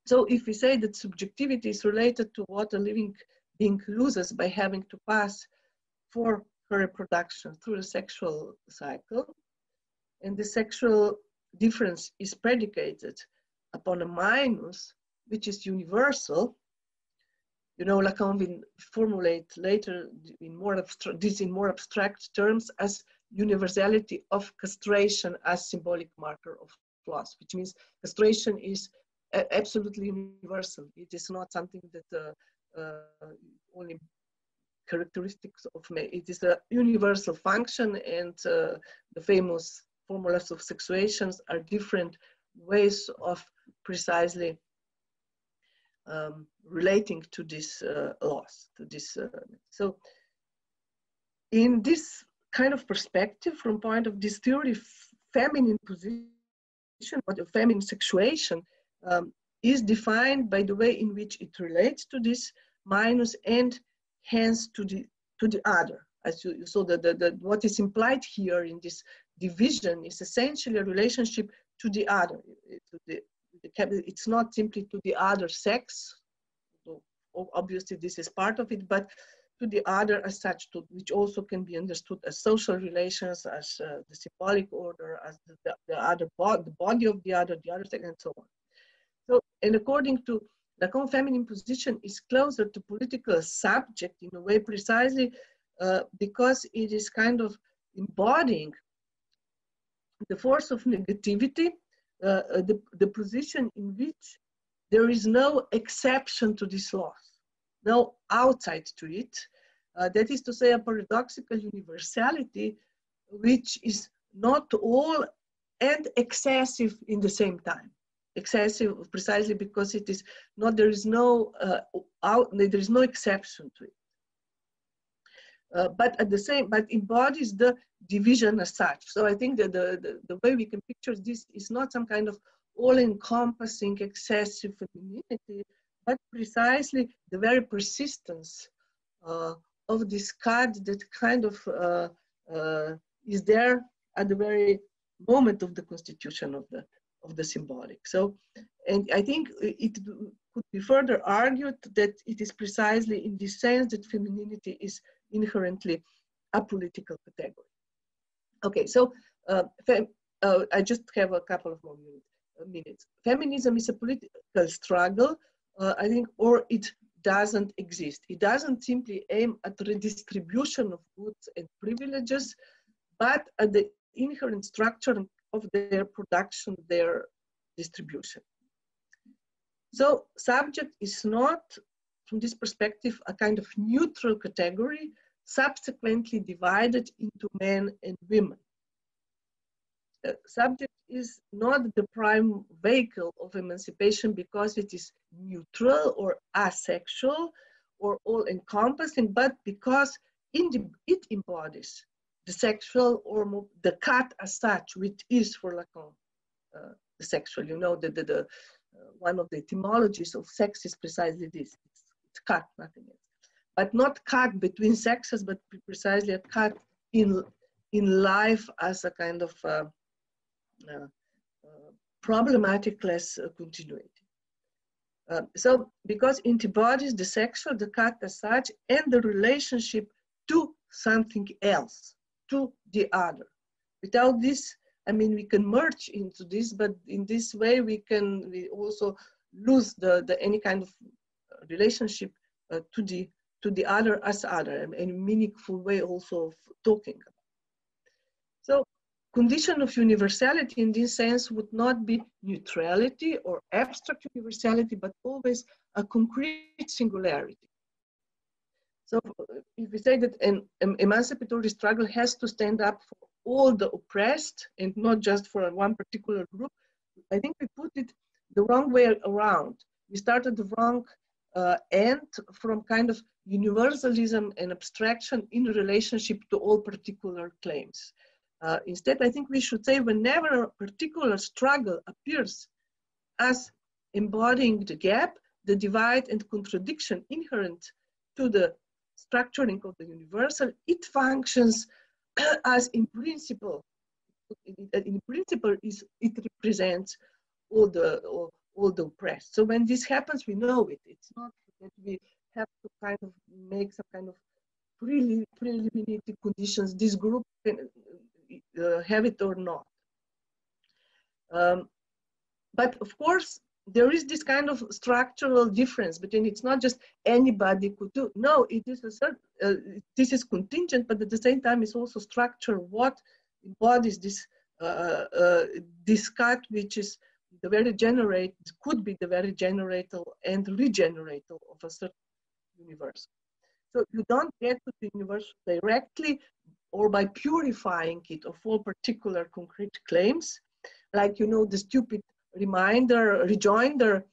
So if we say that subjectivity is related to what a living being loses by having to pass for her reproduction through the sexual cycle, and the sexual difference is predicated upon a minus, which is universal. You know, Lacan will formulate later in more abstract terms as universality of castration as symbolic marker of loss, which means castration is absolutely universal. It is not something that only characteristics of men. It is a universal function, and the famous formulas of sexuations are different ways of precisely relating to this loss, to this. So in this kind of perspective, from point of this theory, feminine position, what a feminine sexuation is defined by the way in which it relates to this minus and hence to the other. As you saw, what is implied here in this division is essentially a relationship to the other. It's not simply to the other sex. Obviously, this is part of it, but to the other as such, which also can be understood as social relations, as the symbolic order, as the other the body of the other sex, and so on. So, and according to Lacan, feminine position is closer to political subject in a way precisely because it is kind of embodying the force of negativity, the position in which there is no exception to this loss, no outside to it. That is to say, a paradoxical universality, which is not all and excessive in the same time. Excessive precisely because it is not, there is no exception to it. But at the same, but embodies the division as such. So I think that the way we can picture this is not some kind of all-encompassing excessive femininity, but precisely the very persistence of this card that kind of is there at the very moment of the constitution of the symbolic. So, and I think it could be further argued that it is precisely in this sense that femininity is inherently a political category. Okay, so I just have a couple of more minutes. Feminism is a political struggle, I think, or it doesn't exist. It doesn't simply aim at redistribution of goods and privileges, but at the inherent structure of their production, their distribution. So subject is not, from this perspective, a kind of neutral category, subsequently divided into men and women. Subject is not the prime vehicle of emancipation because it is neutral or asexual or all-encompassing, but because it embodies the sexual or the cut as such, which is for Lacan the sexual. You know, one of the etymologies of sex is precisely this. It's cut, nothing else. But not cut between sexes, but precisely a cut in life as a kind of problematic-less continuity. So, because it embodies the sexual, the cut as such, and the relationship to something else, to the other. Without this, I mean, we can merge into this, but in this way we also lose any kind of relationship to the other as other, and a meaningful way also of talking about. So, condition of universality in this sense would not be neutrality or abstract universality, but always a concrete singularity. So if we say that an emancipatory struggle has to stand up for all the oppressed and not just for one particular group, I think we put it the wrong way around. We started the wrong end from kind of universalism and abstraction in relationship to all particular claims. Instead, I think we should say whenever a particular struggle appears as embodying the gap, the divide and contradiction inherent to the structuring of the universal, it functions as in principle. In principle, it represents all the oppressed. So when this happens, we know it. It's not that we have to kind of make some kind of preliminary conditions. This group can have it or not. But of course, there is this kind of structural difference between it's not just anybody could do. No, it is a certain, this is contingent, but at the same time, it's also structure what embodies this this cut, which is the very could be the very generator and regenerator of a certain universe. So you don't get to the universe directly or by purifying it of all particular concrete claims, like, you know, the stupid rejoinder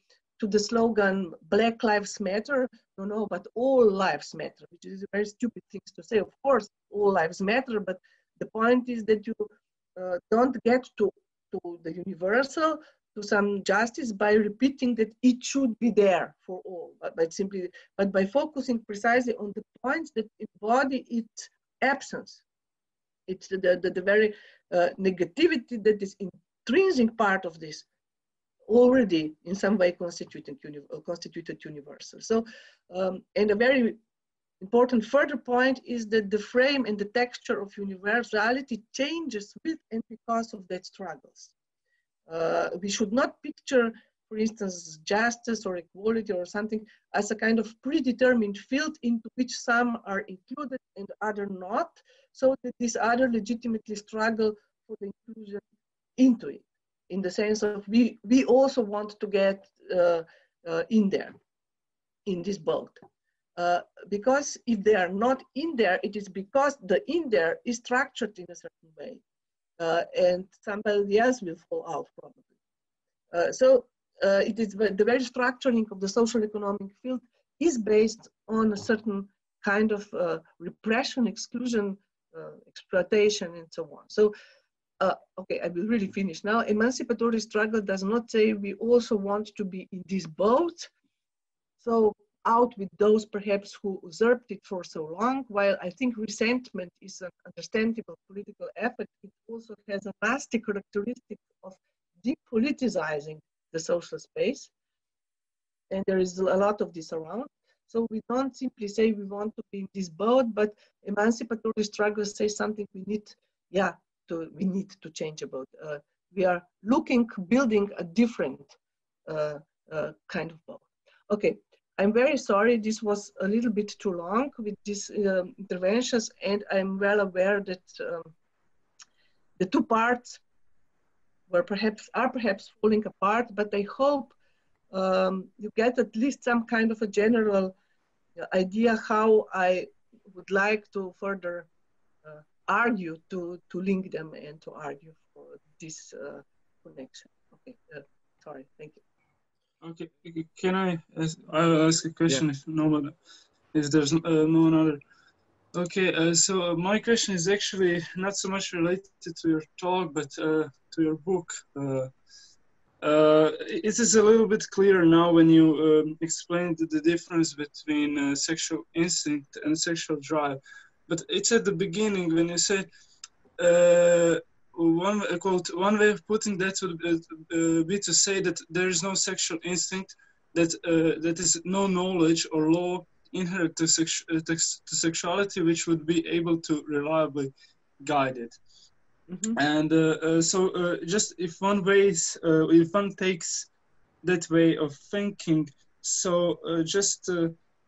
to the slogan Black Lives Matter. No, but all lives matter, which is a very stupid thing to say. Of course, all lives matter, but the point is that you don't get to the universal, to some justice by repeating that it should be there for all, but by focusing precisely on the points that embody its absence. It's the very negativity that is intrinsic part of this, already in some way constituted universal. So, and a very important further point is that the frame and the texture of universality changes with and because of that struggles. We should not picture, for instance, justice or equality or something as a kind of predetermined field into which some are included and other not, so that these other legitimately struggle for the inclusion into it, in the sense of we also want to get in there, in this boat. Because if they are not in there, it is because the in there is structured in a certain way. And somebody else will fall out probably. So it is the very structuring of the social economic field is based on a certain kind of repression, exclusion, exploitation, and so on. So, okay, I will really finish now. Emancipatory struggle does not say we also want to be in this boat. So out with those perhaps who usurped it for so long. While I think resentment is an understandable political effort, it also has a nasty characteristic of depoliticizing the social space. And there is a lot of this around. So we don't simply say we want to be in this boat, but emancipatory struggles say something we need to change about. We are building a different kind of boat. Okay. I'm very sorry, this was a little bit too long with these interventions, and I'm well aware that the two parts are perhaps falling apart, but I hope you get at least some kind of a general idea how I would like to further argue, to link them and to argue for this connection. Okay, sorry, thank you. Okay, can I'll ask a question if there's no one other. Okay, so my question is actually not so much related to your talk, but to your book. It is a little bit clearer now when you explained the difference between sexual instinct and sexual drive. But it's at the beginning when you say, one way of putting that would be to say that there is no sexual instinct, that is no knowledge or law inherent to sexuality which would be able to reliably guide it. Mm-hmm. And so just if one takes that way of thinking, so just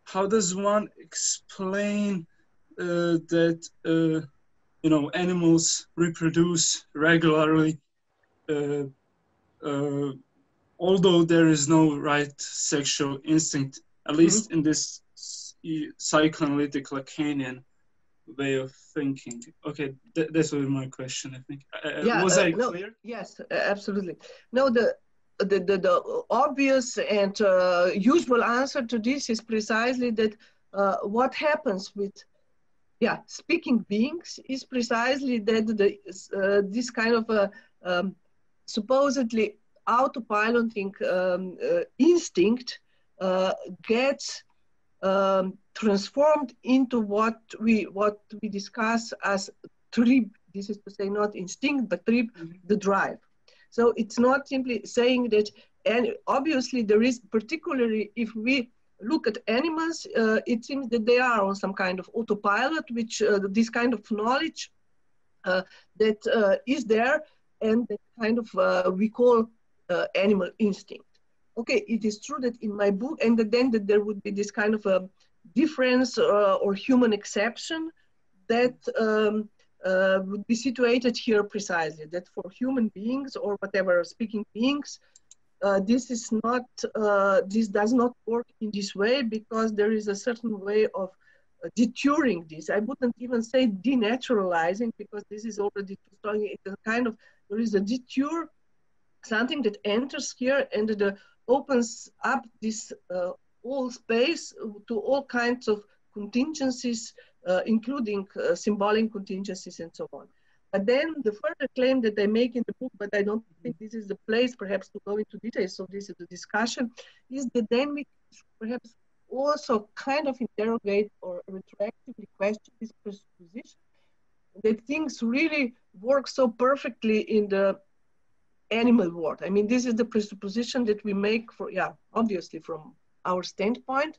how does one explain that animals reproduce regularly, although there is no right sexual instinct, at least in this psychoanalytic Lacanian way of thinking? Okay, that's my question, I think. Was I clear? Yes, absolutely. No, the obvious and usual answer to this is precisely that what happens with speaking beings is precisely that this kind of supposedly autopiloting instinct gets transformed into what we discuss as trip. This is to say not instinct, but trip, the drive. So it's not simply saying that, and obviously there is, particularly if we look at animals, it seems that they are on some kind of autopilot, which this kind of knowledge that is there, and that kind of we call animal instinct. Okay, it is true that in my book, and then that there would be this kind of a difference or human exception that would be situated here precisely, that for human beings or whatever speaking beings, this is not, this does not work in this way, because there is a certain way of deterring this. I wouldn't even say denaturalizing, because this is already too strong. It's a kind of, there is a deter, something that enters here, and the opens up this whole space to all kinds of contingencies, including symbolic contingencies and so on. But then the further claim that I make in the book, but I don't think this is the place perhaps to go into details, so this is the discussion, is that then we perhaps also kind of interrogate or retroactively question this presupposition that things really work so perfectly in the animal world. I mean, this is the presupposition that we make for, yeah, obviously from our standpoint,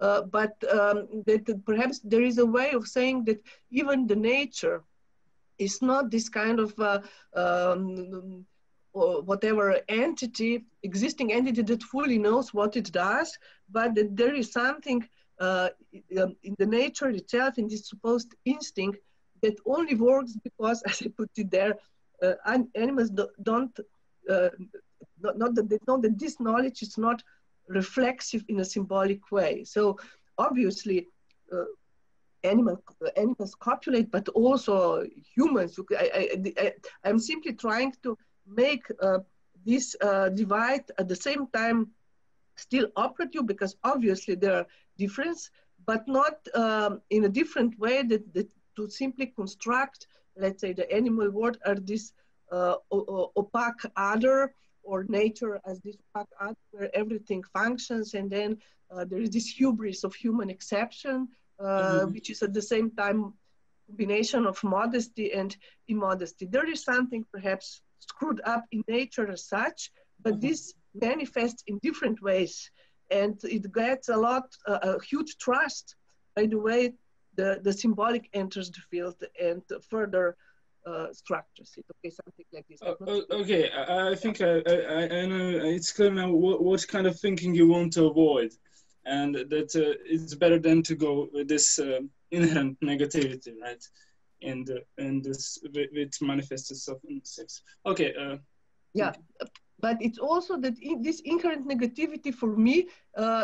but that perhaps there is a way of saying that even the nature is not this kind of or whatever entity, existing entity that fully knows what it does, but that there is something in the nature itself, in this supposed instinct, that only works because, as I put it there, animals don't, not that they know that this knowledge is not reflexive in a symbolic way. So obviously, animals copulate, but also humans. I'm simply trying to make this divide at the same time still operative, because obviously there are differences, but not in a different way that to simply construct, let's say, the animal world as this opaque other, or nature as this opaque other where everything functions, and then there is this hubris of human exception, which is at the same time combination of modesty and immodesty. There is something perhaps screwed up in nature as such, but this manifests in different ways, and it gets a huge trust by the way the symbolic enters the field and further structures it. Okay, something like this. Okay, I think I know it's clear now what kind of thinking you want to avoid, and that it's better than to go with this inherent negativity, right? And this it manifests itself in sex. Okay. Yeah, but it's also that this inherent negativity for me,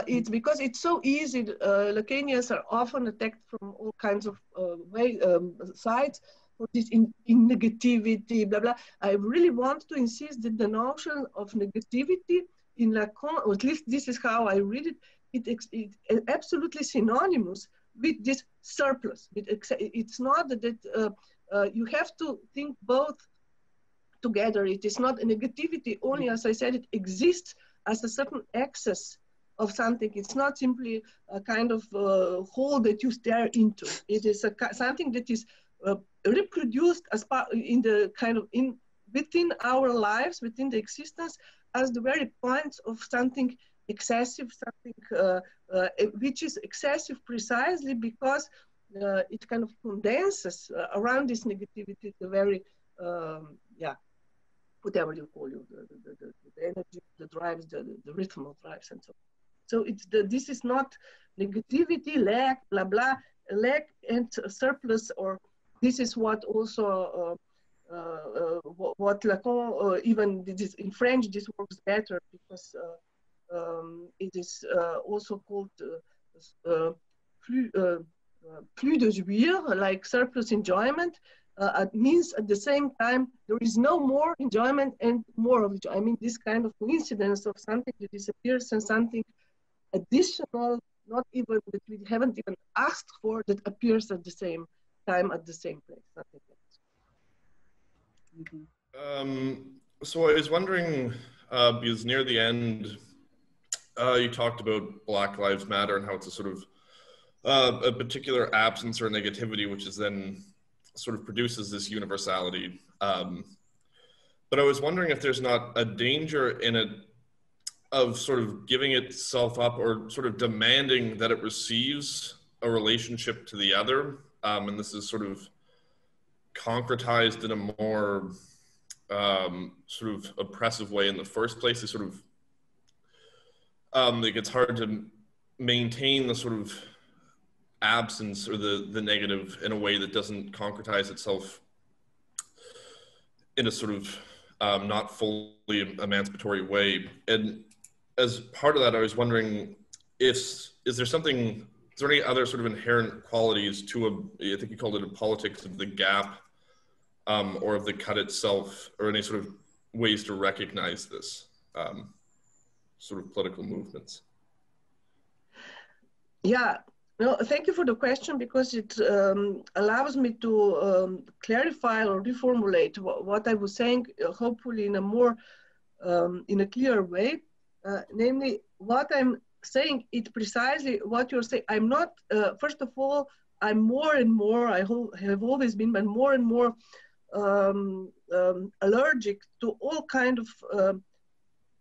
it's because it's so easy. Lacanians are often attacked from all kinds of sides for this in negativity, blah blah. I really want to insist that the notion of negativity in Lacan, or at least this is how I read it, it's absolutely synonymous with this surplus. It's not that you have to think both together. It is not a negativity only, as I said, it exists as a certain excess of something. It's not simply a kind of hole that you stare into. It is something that is reproduced as part in the kind of within our lives, within the existence, as the very point of something excessive, something which is excessive precisely because it kind of condenses around this negativity the very whatever you call it, the energy, the drives, the rhythmal drives, and so on. So it's this is not negativity, lack, blah blah, lack and surplus, or this is what also what Lacan even this, in French this works better because it is also called plus de jouir, like surplus enjoyment. It means at the same time there is no more enjoyment and more of enjoyment. I mean, this kind of coincidence of something that disappears and something additional, not even that we haven't even asked for, that appears at the same time at the same place. Something like this. So I was wondering, because near the end, you talked about Black Lives Matter and how it's a sort of a particular absence or negativity, which is then sort of produces this universality. But I was wondering if there's not a danger in it of sort of giving itself up or sort of demanding that it receives a relationship to the other. And this is sort of concretized in a more sort of oppressive way in the first place. It's sort of, like it's hard to maintain the sort of absence or the negative in a way that doesn't concretize itself in a sort of not fully emancipatory way. And as part of that, I was wondering is there any other sort of inherent qualities to I think you called it a politics of the gap or of the cut itself, or any sort of ways to recognize this? sort of political movements? Yeah, no, thank you for the question, because it allows me to clarify or reformulate what I was saying, hopefully in a more, in a clear way. Namely, what I'm saying, it's precisely what you're saying. I'm not, first of all, I'm more and more, I have always been, but more and more allergic to all kind of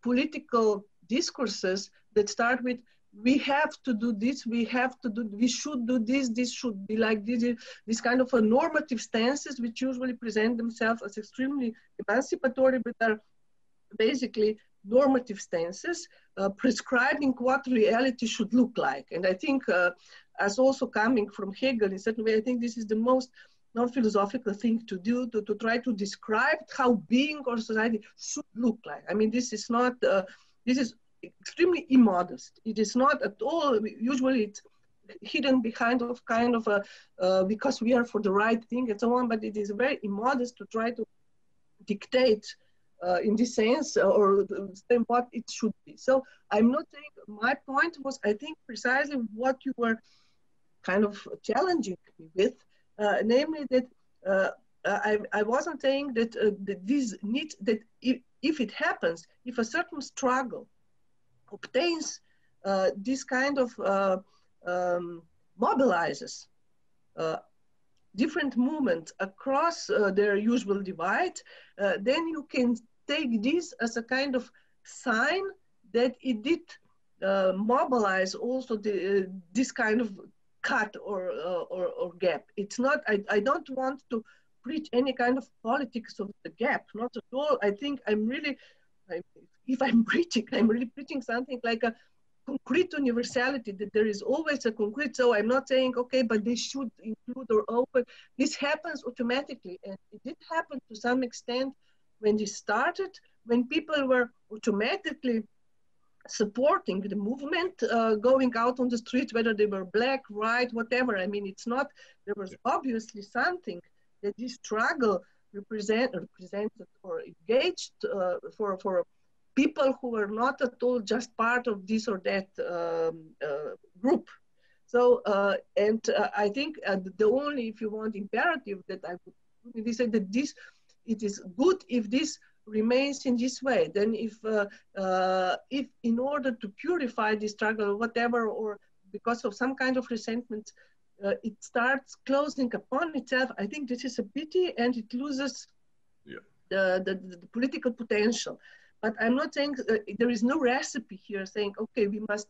political discourses that start with, we have to do this, we should do this, this should be like this kind of a normative stances, which usually present themselves as extremely emancipatory, but are basically normative stances, prescribing what reality should look like. And I think, as also coming from Hegel in a certain way, I think this is the most non-philosophical thing to do, to try to describe how being or society should look like. I mean, this is not, this is extremely immodest. It is not at all, usually it's hidden behind of kind of a, because we are for the right thing and so on, but it is very immodest to try to dictate in this sense or say what it should be. So I'm not saying, my point was, I think, precisely what you were kind of challenging me with, namely that I wasn't saying that, that this needs, that if it happens, if a certain struggle obtains this kind of mobilizes different movements across their usual divide, then you can take this as a kind of sign that it did mobilize also this kind of cut or gap. It's not, I don't want to preach any kind of politics of the gap, not at all. I think I'm really, if I'm preaching, I'm really preaching something like a concrete universality, that there is always a concrete. So I'm not saying, okay, but they should include or open. This happens automatically. And it did happen to some extent when this started, when people were automatically supporting the movement, going out on the street, whether they were black, white, whatever. I mean, it's not, there was obviously something that this struggle represented or engaged for people who were not at all just part of this or that group. So, I think the only, if you want, imperative that I would say that this, it is good if this remains in this way. Then if in order to purify the struggle or whatever, or because of some kind of resentment, it starts closing upon itself, I think this is a pity, and it loses the political potential. But I'm not saying there is no recipe here saying, okay, we must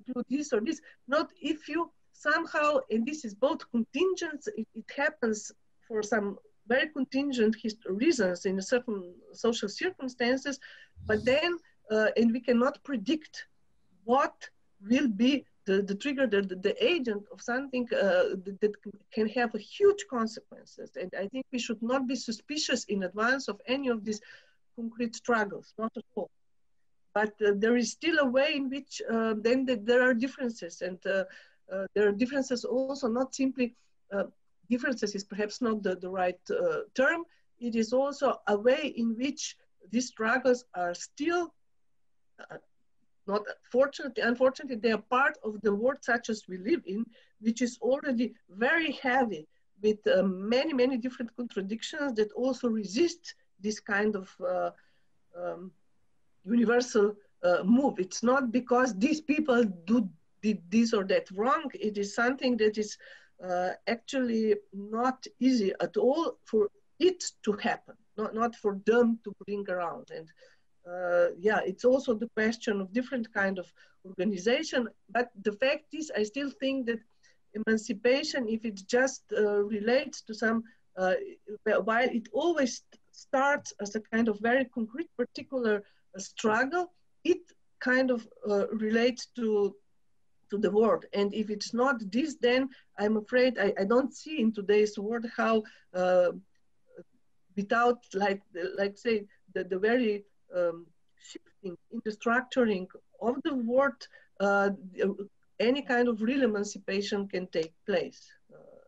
do this or this. Not if you somehow, and this is both contingent, it happens for some very contingent reasons in certain social circumstances, but then, and we cannot predict what will be the trigger, the agent of something that can have a huge consequences. And I think we should not be suspicious in advance of any of these concrete struggles, not at all. But there is still a way in which then there are differences, and there are differences also not simply, differences is perhaps not the right term. It is also a way in which these struggles are still, not fortunately, unfortunately, they are part of the world such as we live in, which is already very heavy with many, many different contradictions that also resist this kind of universal move. It's not because these people did this or that wrong. It is something that is actually not easy at all for it to happen, not for them to bring around. And yeah, it's also the question of different kind of organization. But the fact is, I still think that emancipation, if it just relates to some, while it always starts as a kind of very concrete, particular struggle, it kind of relates to the world. And if it's not this, then I'm afraid I don't see in today's world how, without like say the very shifting in the structuring of the world, any kind of real emancipation can take place.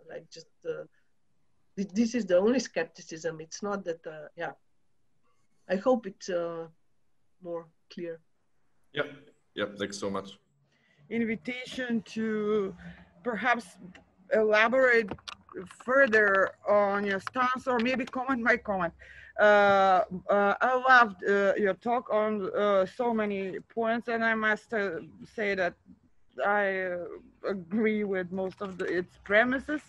Like just this is the only skepticism. It's not that, yeah. I hope it's more clear. Yep, thanks so much. Invitation to perhaps elaborate further on your stance, or maybe comment my comment. I loved your talk on so many points, and I must say that I agree with most of its premises.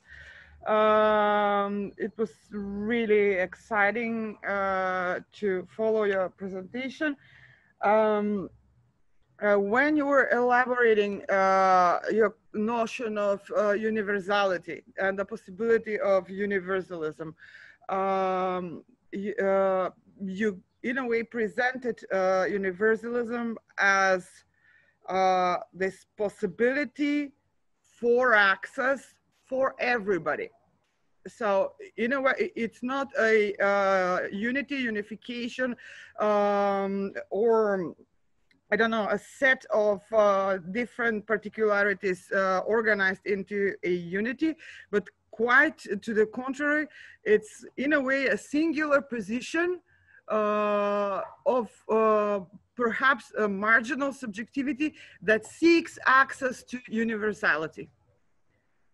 It was really exciting to follow your presentation. When you were elaborating your notion of universality and the possibility of universalism, you in a way presented universalism as this possibility for access for everybody. So in a way, it's not a unification, or I don't know, a set of different particularities organized into a unity, but quite to the contrary, it's in a way a singular position of perhaps a marginal subjectivity that seeks access to universality,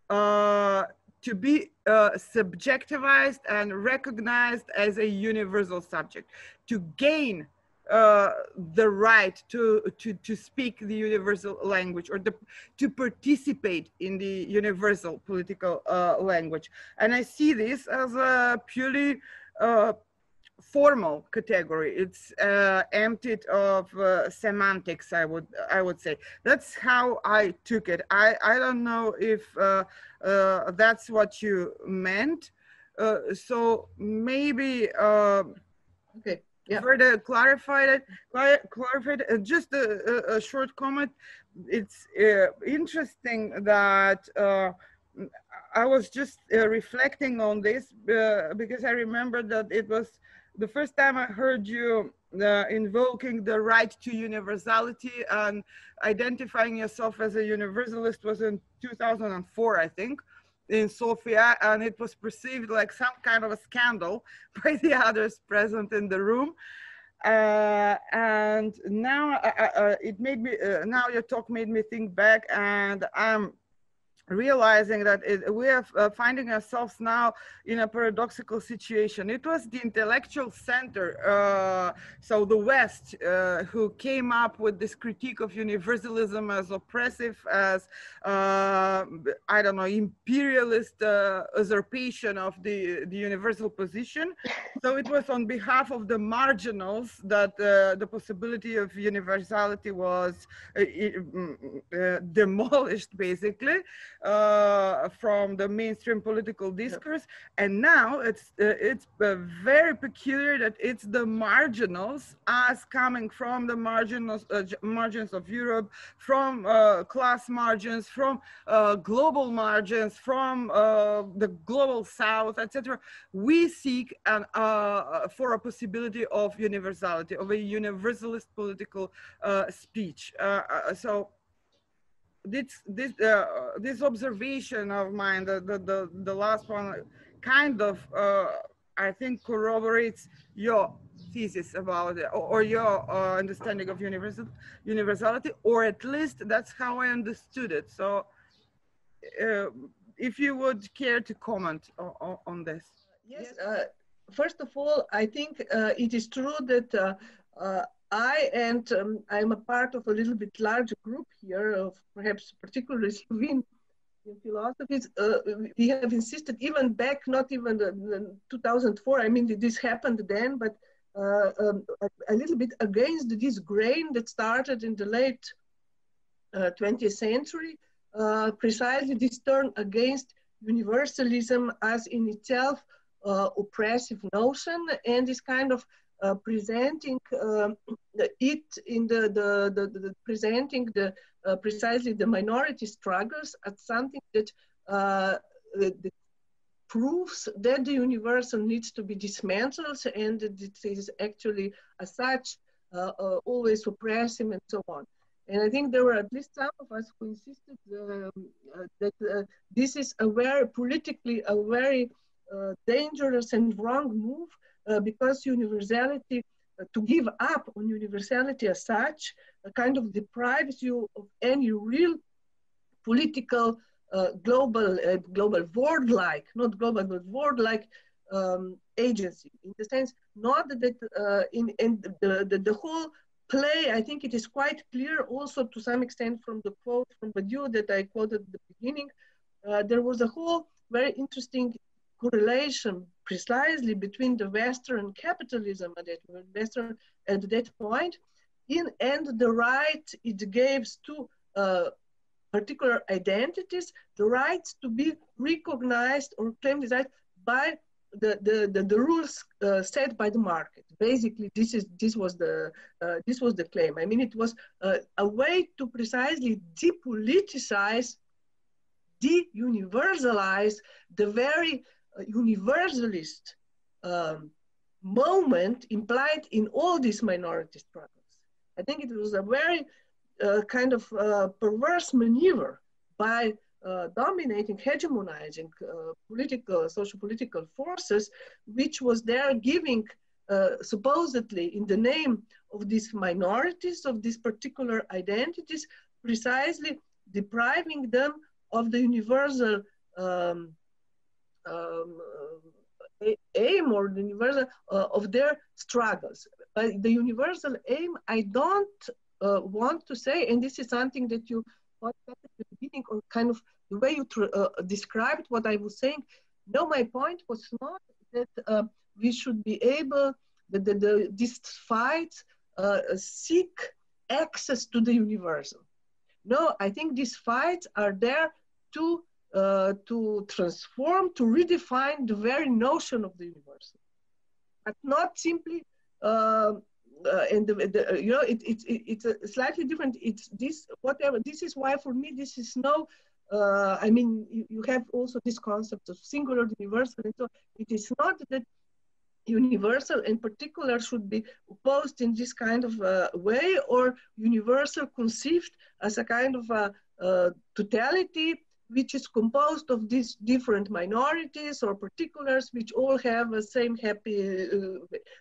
to be subjectivized and recognized as a universal subject, to gain the right to speak the universal language, or to participate in the universal political language. And I see this as a purely formal category. It's emptied of semantics, I would say. That's how I took it. I don't know if that's what you meant. So maybe okay. Yeah. Further clarified it. Just a short comment. It's interesting that I was just reflecting on this because I remember that it was the first time I heard you invoking the right to universality and identifying yourself as a universalist was in 2004, I think, in Skopje, and it was perceived like some kind of a scandal by the others present in the room. And now it made me, now your talk made me think back, and I'm realizing that we are finding ourselves now in a paradoxical situation. It was the intellectual center, so the West, who came up with this critique of universalism as oppressive, as I don't know, imperialist usurpation of the universal position. So it was on behalf of the marginals that the possibility of universality was demolished, basically, from the mainstream political discourse. And now it's very peculiar that it's the marginals, as coming from the margins of Europe, from class margins, from global margins, from the global South, etc. We seek for a possibility of universality, of a universalist political speech. So this observation of mine, the last one, kind of I think corroborates your thesis about it, or your understanding of universality, or at least that's how I understood it. So if you would care to comment on this. Yes, first of all, I think it is true that I'm a part of a little bit larger group here of perhaps particularly Slovene philosophies. We have insisted even back, not even the 2004, I mean, this happened then, but a little bit against this grain that started in the late 20th century, precisely this turn against universalism as in itself oppressive notion, and this kind of presenting it in presenting precisely the minority struggles as something that proves that the universal needs to be dismantled, and that it is actually as such always oppressive and so on. And I think there were at least some of us who insisted that this is a very politically dangerous and wrong move, because universality to give up on universality as such kind of deprives you of any real political global world-like, not global but world-like agency, in the sense not that the whole play, I think it is quite clear also to some extent from the quote from Badiou that I quoted at the beginning. There was a whole very interesting correlation precisely between the Western capitalism at that point and the right it gives to particular identities, the rights to be recognized or claimed by the rules set by the market. Basically, this was the claim. I mean, it was a way to precisely depoliticize, de-universalize the very universalist moment implied in all these minority struggles. I think it was a very kind of perverse maneuver by dominating, hegemonizing social-political forces, which was there giving, supposedly in the name of these minorities, of these particular identities, precisely depriving them of the universal aim or the universal of their struggles. But the universal aim, I don't want to say, and this is something that you at the beginning, or kind of the way you described what I was saying. No, my point was not that we should be able, that these fights seek access to the universal. No, I think these fights are there to transform, to redefine the very notion of the universal, but not simply. And you know, it's a slightly different. It's this whatever. This is why for me this is no. I mean, you have also this concept of singular, universal, and so it is not that universal in particular should be opposed in this kind of way, or universal conceived as a kind of a totality which is composed of these different minorities or particulars which all have the same happy.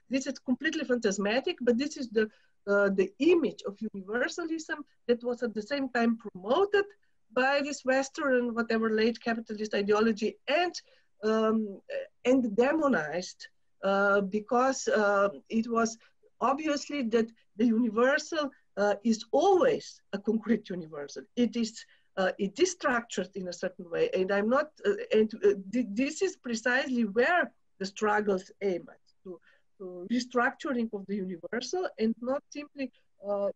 This is completely phantasmatic, but this is the image of universalism that was at the same time promoted by this Western, whatever, late capitalist ideology and demonized because it was obviously that the universal is always a concrete universal. It is structured in a certain way, and I'm not. This is precisely where the struggles aim at, to restructuring of the universal, and not simply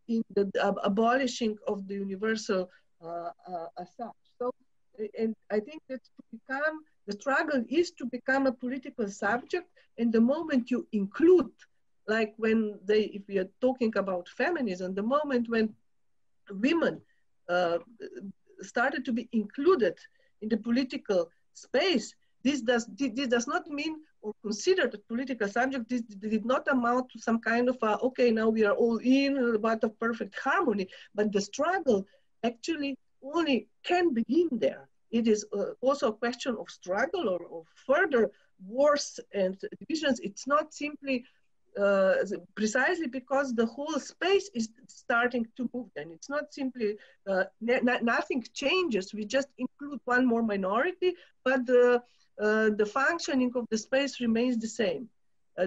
in the abolishing of the universal as such. So, and I think that the struggle is to become a political subject, and the moment you include, like when if we are talking about feminism, the moment when women started to be included in the political space, this does not mean or considered a political subject. This did not amount to some kind of okay, now we are all in about of perfect harmony, but the struggle actually only can begin there. It is also a question of struggle or further wars and divisions. It's not simply precisely because the whole space is starting to move, and it's not simply nothing changes. We just include one more minority, but the functioning of the space remains the same.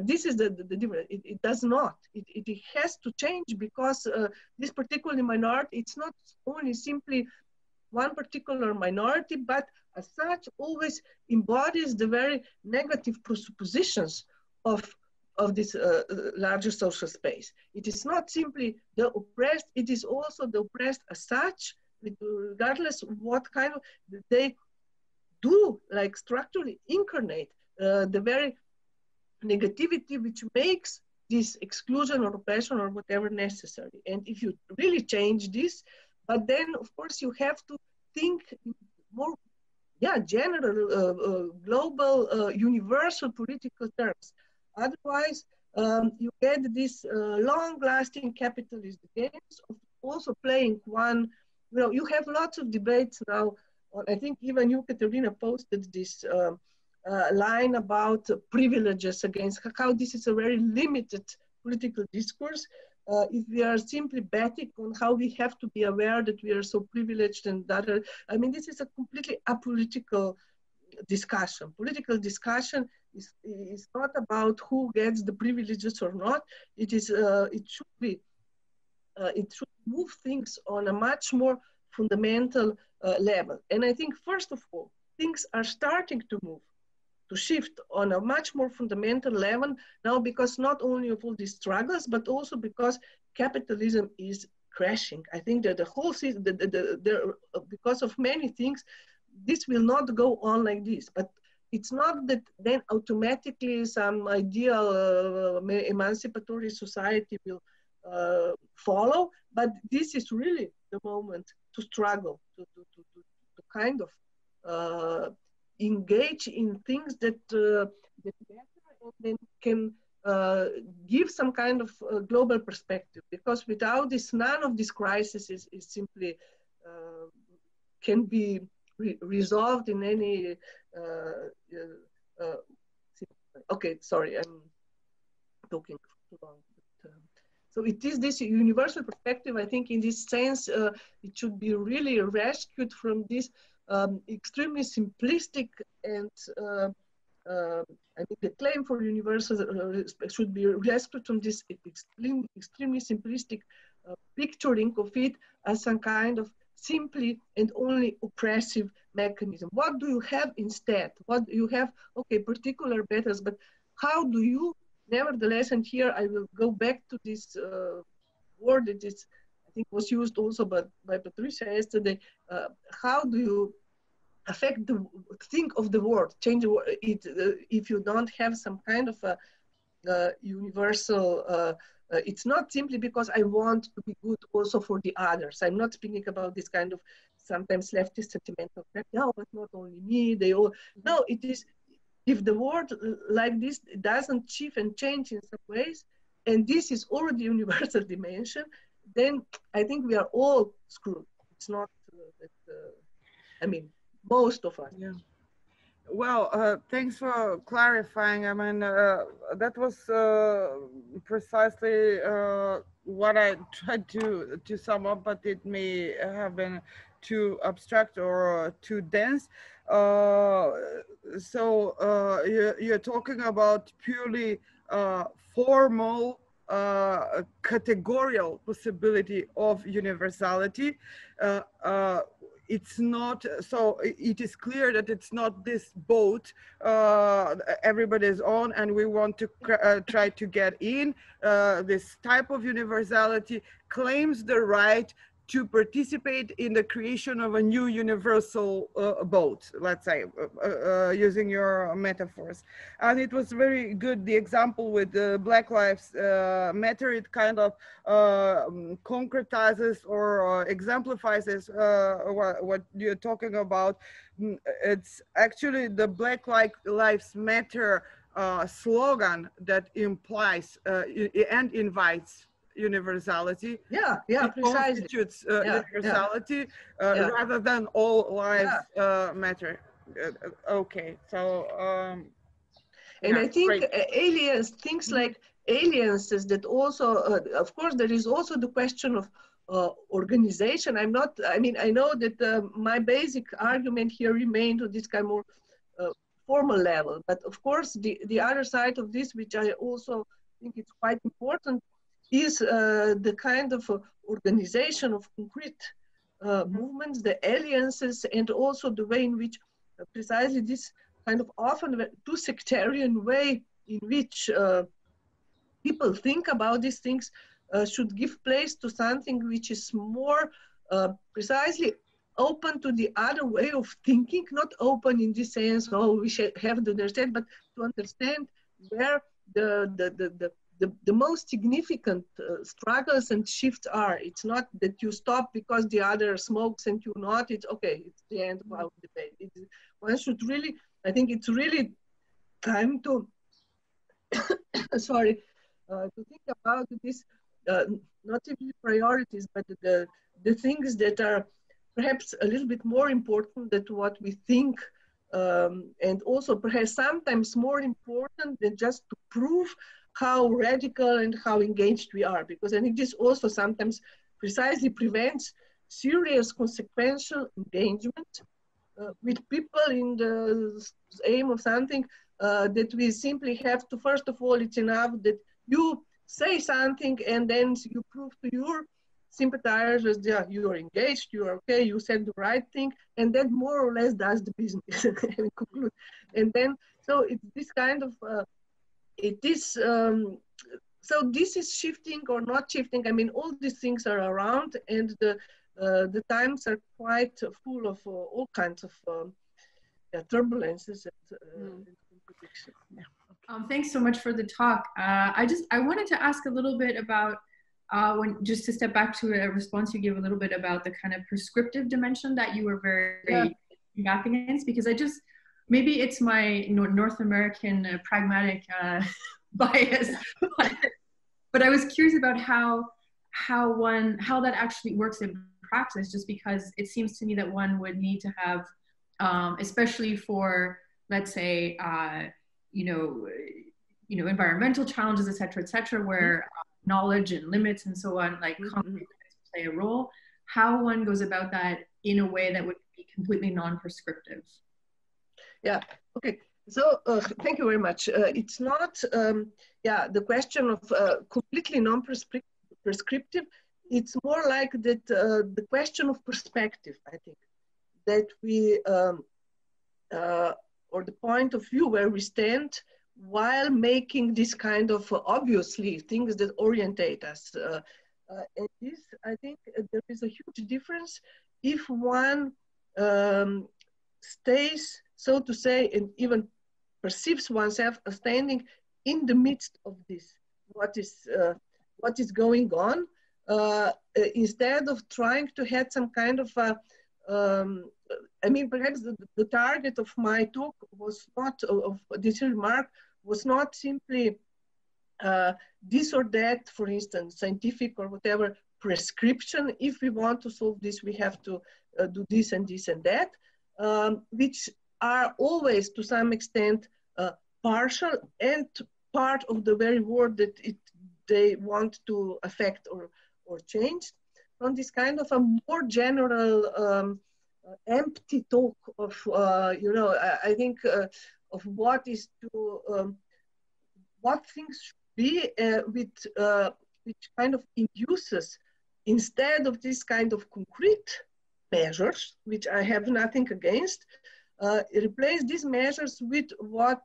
This is the difference. It does not. It has to change because this particular minority, it's not only simply one particular minority, but as such always embodies the very negative presuppositions of this larger social space. It is not simply the oppressed, it is also the oppressed as such, regardless of what kind of, they do like structurally incarnate the very negativity which makes this exclusion or oppression or whatever necessary. And if you really change this, but then of course you have to think more, general, global, universal political terms. Otherwise, you get this long-lasting capitalist games of also playing one. You have lots of debates now. I think even you, Katerina, posted this line about privileges against how this is a very limited political discourse, if we are simply betting on how we have to be aware that we are so privileged and that, I mean, this is a completely apolitical discussion. Political discussion is not about who gets the privileges or not. It is, it should move things on a much more fundamental level. And I think, first of all, things are starting to move, to shift on a much more fundamental level now, because not only of all these struggles, but also because capitalism is crashing. I think that the whole system, because of many things, this will not go on like this. But it's not that then automatically some ideal emancipatory society will follow, but this is really the moment to struggle, to kind of engage in things that then can give some kind of global perspective, because without this, none of these crises is simply can be resolved in any okay, sorry, I'm talking too long. So it is this universal perspective. I think in this sense, it should be really rescued from this extremely simplistic and I think the claim for universal should be rescued from this extremely simplistic picturing of it as some kind of simply and only oppressive mechanism. What do you have instead? What you have, okay, particular battles, but how do you, nevertheless, and here I will go back to this word that is, I think was used also by Patricia yesterday, how do you affect the think of the world, change it, if you don't have some kind of a universal, it's not simply because I want to be good also for the others. I'm not speaking about this kind of sometimes leftist sentimental, no, but not only me, they all, no, it is, if the world like this doesn't shift and change in some ways, and this is already universal dimension, then I think we are all screwed. It's not that, I mean, most of us. Yeah. Well, thanks for clarifying. I mean, that was precisely what I tried to sum up, but it may have been too abstract or too dense. So you're talking about purely formal categorical possibility of universality. It's not, so it is clear that it's not this boat everybody is on and we want to try to get in. This type of universality claims the right to participate in the creation of a new universal boat, let's say, using your metaphors. And it was very good, the example with Black Lives Matter. It kind of concretizes or exemplifies what you're talking about. It's actually the Black Lives Matter slogan that implies and invites universality. Yeah, it precisely. Constitutes universality rather than all lives matter. Okay, so and I think aliens, things like aliences that also, of course, there is also the question of organization. I mean, I know that my basic argument here remained on this kind of more formal level, but of course, the other side of this, which I also think it's quite important, is the kind of organization of concrete movements, the alliances, and also the way in which precisely this kind of often too sectarian way in which people think about these things should give place to something which is more precisely open to the other way of thinking, not open in this sense, oh, we should have to understand, but to understand where the most significant struggles and shifts are. It's not that you stop because the other smokes and you not, it's okay, it's the end of our debate. One should really, I think it's really time to, sorry, to think about this, not simply priorities, but the things that are perhaps a little bit more important than what we think, and also perhaps sometimes more important than just to prove how radical and how engaged we are, because I think this also sometimes precisely prevents serious consequential engagement with people in the aim of something that we simply have to, first of all, it's enough that you say something and then you prove to your sympathizers that you are engaged, you are okay, you said the right thing, and that more or less does the business and conclude. And then, so it's this kind of, so this is shifting or not shifting. I mean, all these things are around, and the times are quite full of all kinds of turbulences and contradictions. Yeah. Thanks so much for the talk. I wanted to ask a little bit about just to step back to a response you gave a little bit about the kind of prescriptive dimension that you were very back against, because maybe it's my North American pragmatic bias, but I was curious about how that actually works in practice, just because it seems to me that one would need to have, especially for, let's say, environmental challenges, et cetera, where knowledge and limits and so on, like play a role, how one goes about that in a way that would be completely non-prescriptive. Yeah, okay. So thank you very much. It's not, the question of completely non-prescriptive. It's more like that the question of perspective, I think, that we, or the point of view where we stand while making this kind of obviously things that orientate us. And this, I think there is a huge difference if one stays, so to say, and even perceives oneself as standing in the midst of this, what is going on, instead of trying to have some kind of I mean, perhaps the target of my talk was not, of this remark, was not simply this or that, for instance, scientific or whatever prescription. If we want to solve this, we have to do this and this and that, which are always to some extent partial and part of the very world that they want to affect or change. On this kind of a more general empty talk of, I think of what is to, what things should be which kind of induces, instead of this kind of concrete measures, which I have nothing against, replace these measures with what,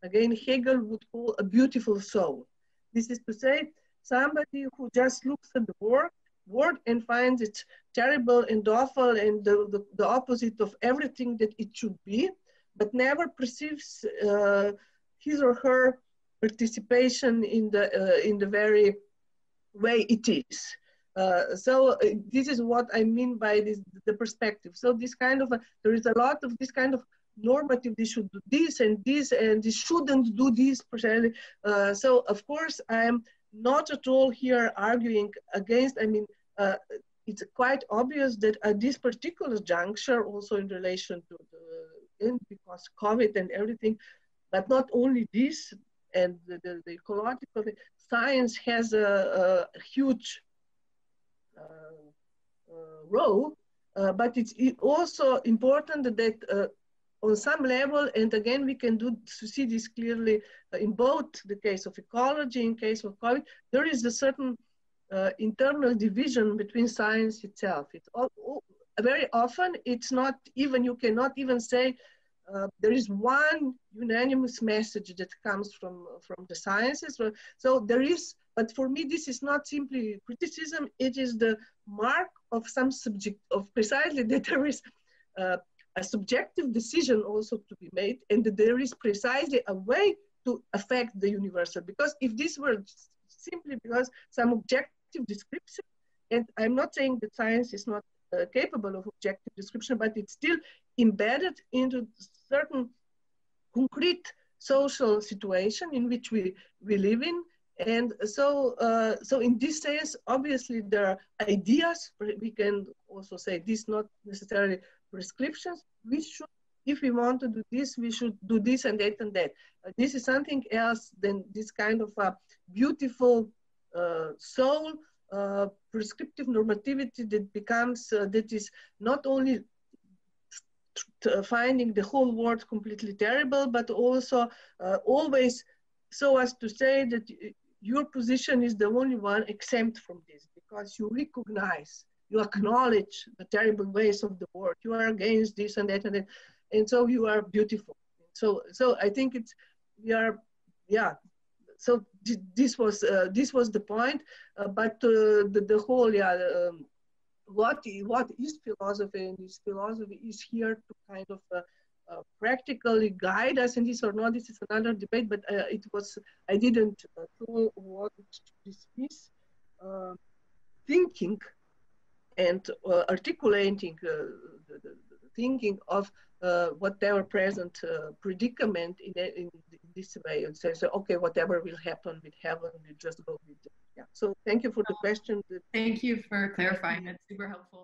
again, Hegel would call a beautiful soul. This is to say, somebody who just looks at the word and finds it terrible and awful and the opposite of everything that it should be, but never perceives his or her participation in the very way it is. So this is what I mean by this, the perspective. So this kind of, there is a lot of this kind of normative, they should do this and this, and they shouldn't do this. So of course, I'm not at all here arguing against, I mean, it's quite obvious that at this particular juncture, also in relation to because COVID and everything, but not only this, and the ecological science has a huge role, but it's also important that on some level, and again, we can see this clearly in both the case of ecology, in case of COVID, there is a certain internal division between science itself. It's very often, it's not even, you cannot even say there is one unanimous message that comes from the sciences. So there is, but for me, this is not simply criticism, it is the mark of some subject, of precisely that there is a subjective decision also to be made, and that there is precisely a way to affect the universal. Because if this were simply because some objective description, and I'm not saying that science is not capable of objective description, but it's still embedded into certain concrete social situation in which we live in. And so, so in this sense, obviously there are ideas, we can also say this not necessarily prescriptions, which should if we want to do this, we should do this and that and that. This is something else than this kind of a beautiful soul, prescriptive normativity that becomes, that is not only finding the whole world completely terrible, but also always so as to say that your position is the only one exempt from this, because you recognize, you acknowledge the terrible ways of the world. You are against this and that and that, and so you are beautiful. So I think it's, we are, yeah. So this was the point, but the whole, yeah. What is philosophy? And this philosophy is here to kind of practically guide us in this or not. This is another debate, but I didn't want to dismiss thinking and articulating the thinking of whatever present predicament in this way, and say, so okay, whatever will happen with heaven, we just go with it. Yeah. So thank you for the question. Thank you for clarifying. That's super helpful.